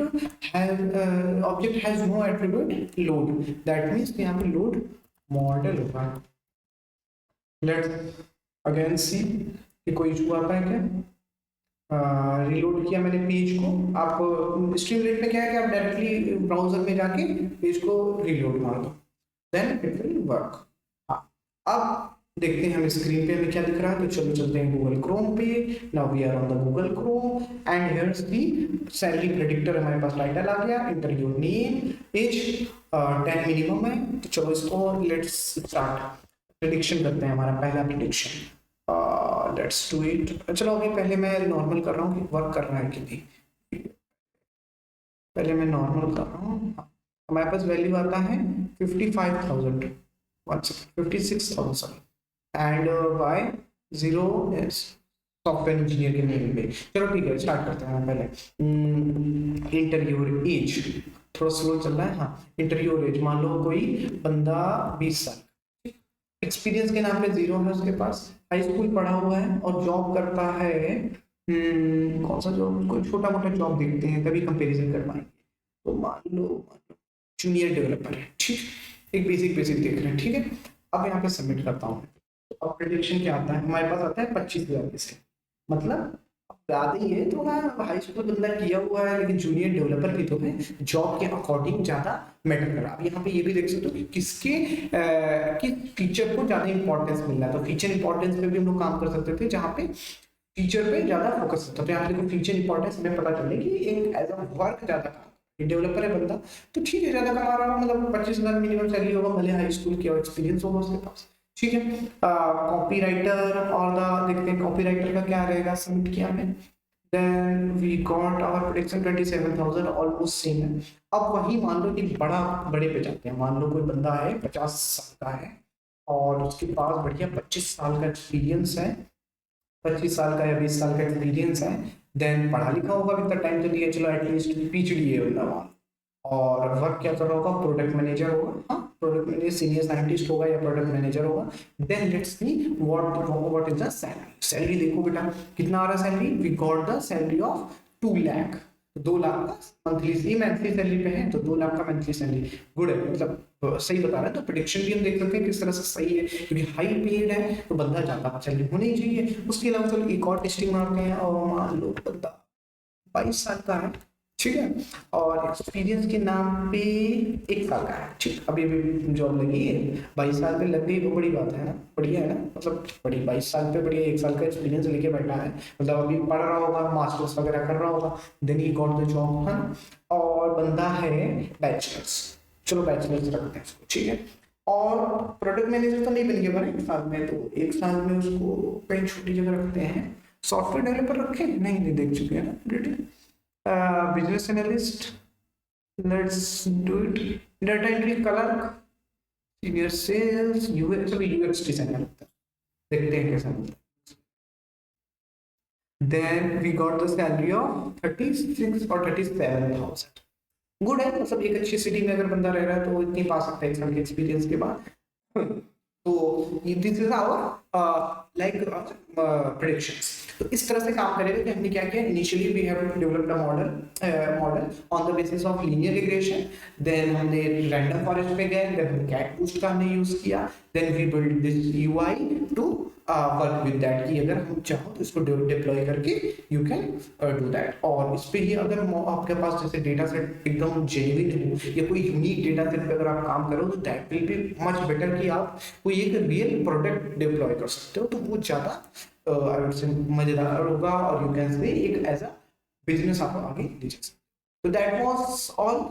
has no attribute load, that means यहाँ पे लोड मॉडल होगा। लेट्स अगेन सी कि कोई इशू आता है क्या। रिलोड किया मैंने पेज को, आप स्ट्रीमलेट में क्या है कि आप डायरेक्टली ब्राउजर में जाके पेज को रिलोड मार दो, देन इट विल वर्क। अब देखते हैं हम स्क्रीन पे हमें क्या दिख रहा है, तो चलो चलते हैं गूगल क्रोम पे। Now we are on the Google Chrome and here's the salary predictor हमारे पास टाइटल आ गया, enter your name, age 10 minimum है। तो चलो इसको लेट्स स्टार्ट प्रेडिक्शन करते हैं, हमारा पहला प्रेडिक्शन लेट्स डू इट। चलो अभी पहले मैं नॉर्मल कर रहा हूँ कि वर्क कर रहा है कि नहीं, पहले मैं नॉर्मल कर रहा हूँ। हमारे पास वैल्यू आता है 55,000 56,000 एंड वाई 0 सॉफ्टवेयर इंजीनियर के नेम पे। चलो ठीक है स्टार्ट करते हैं। पहले इंटर योर एज, थोड़ा स्लो चल रहा है, हाँ इंटर योर एज, मान लो कोई बंदा 20 साल, एक्सपीरियंस के नाम पे 0 है उसके पास, हाई स्कूल पढ़ा हुआ है और जॉब करता है कौन सा जॉब, कोई छोटा मोटा जॉब देखते हैं तभी कंपैरिजन कर पाएंगे। तो मान लो जूनियर डेवलपर है, ठीक, एक बेसिक देख रहे हैं, ठीक है। अब यहाँ पे सबमिट करता हूँ, तो अब प्रेडिक्शन क्या आता है हमारे पास आता है 25,000 से, मतलब ज्यादा ही है, तो हाँ हाई स्कूल बंदा किया हुआ है लेकिन जूनियर डेवलपर भी तो है, जॉब के अकॉर्डिंग ज्यादा मैटर कर रहा है। अब यहाँ पे ये भी देख सकते हो कि किसके किस फीचर को ज्यादा इंपॉर्टेंस मिल रहा है, तो फीचर इंपॉर्टेंस पे भी हम लोग काम कर सकते थे जहाँ पे फीचर पे ज्यादा फोकस होता है। तो यहाँ पे देखो फीचर इंपॉर्टेंस हमें पता चले कि एक एज अ वर्क ज्यादा काम, डेवलपर है बंदा तो ठीक है ज्यादा कमा रहा है, मतलब 25,000 मिनिमम सैलरी होगा, भले हाई स्कूल किया एक्सपीरियंस होगा उसके पास, ठीक है। कॉपीराइटर और द देखते हैं कॉपीराइटर का क्या रहेगा, सबमिट किया हमने, then we got our prediction 27,000 almost same है। अब वही मान लो कि बड़े पे जाते हैं, मान लो कोई बंदा है 50 साल का है और उसके पास बढ़िया 25 साल का एक्सपीरियंस है, 25 साल का या 20 साल का एक्सपीरियंस है, देन पढ़ा लिखा होगा, इतना टाइम तो दिया, चलो एटलीस्ट पीएचडी है बंदा वहाँ, और वर्क क्या कर रहा होगा, प्रोडक्ट मैनेजर होगा, हाँ प्रोडक्ट मैनेजर, सीनियर साइंटिस्ट होगा या प्रोडक्ट मैनेजर होगा। Then let's see what is the salary. Salary देखो बेटा कितना आ रहा है salary, we got the salary of 2 lakh, 2 lakh का मंथली सैलरी पे है, तो 2 लाख का मंथली सैलरी गुड है, मतलब सही बता रहा है। तो प्रेडिक्शन भी हम देख सकते हैं किस तरह से सही है, क्योंकि हाई पेड है तो बंदा ज्यादा सैलरी होनी ही चाहिए। उसके अलावा चलो एक और टेस्टिंग मारते हैं, और मान लो बंदा 22 साल का है, ठीक है, और एक्सपीरियंस के नाम पे 1 साल का है, ठीक, अभी भी जॉब लगी है, 22 साल पे लग गई वो बड़ी बात है ना, बढ़िया है ना, मतलब बड़ी 22 साल पे बढ़िया 1 साल का एक्सपीरियंस लेके बैठा है, मतलब अभी पढ़ रहा होगा, मास्टर्स वगैरह कर रहा होगा, then he got the job, है ना। और बंदा है बैचलर्स, चलो बैचलर्स रखते हैं उसको, ठीक है। और प्रोडक्ट मैनेजर तो नहीं बन गया 1 साल में, तो 1 साल में उसको कहीं छोटी जगह रखते हैं, सॉफ्टवेयर डेवलपर रखे नहीं देख चुके हैं ना, business analyst, let's do it, data entry clerk, senior sales, UX, चलो UX डिजाइनर लगता है, देखते हैं कैसा मिलता है। then we got the salary of 36 or 37,000, good है, मतलब एक अच्छी सिटी में अगर बंदा रह रहा है तो इतनी पा सकता है 1 साल के एक्सपीरियंस के बाद। तो this is our like predictions. तो इस तरह से काम करेगा कि हमने क्या किया, initially we have developed a model on the basis of linear regression, then हमने रैंडम फॉरेस्ट पे गए, देन कैट बूस्ट का हमने यूज किया, then we build this UI to work with that, कि अगर हम चाहो तो इसको डिप्लॉय करके यू कैन डू दैट। और इस पे ही अगर आपके पास जैसे डेटा सेट एकदम जेन्युइन हो या कोई यूनिक डेटा सेट पे अगर आप काम करो तो that will be much better कि आप कोई एक रियल प्रोडक्ट डिप्लॉय कर सकते हो, तो वो ज़्यादा आई वुड से मजेदार होगा और यू कैन से एक एज अ बिजनेस आप आगे ले जा सकते। तो दैट वाज ऑल।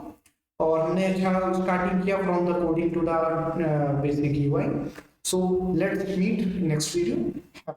और हमने अच्छा स्टार्टिंग किया from the coding to the basic UI. So let's meet next video.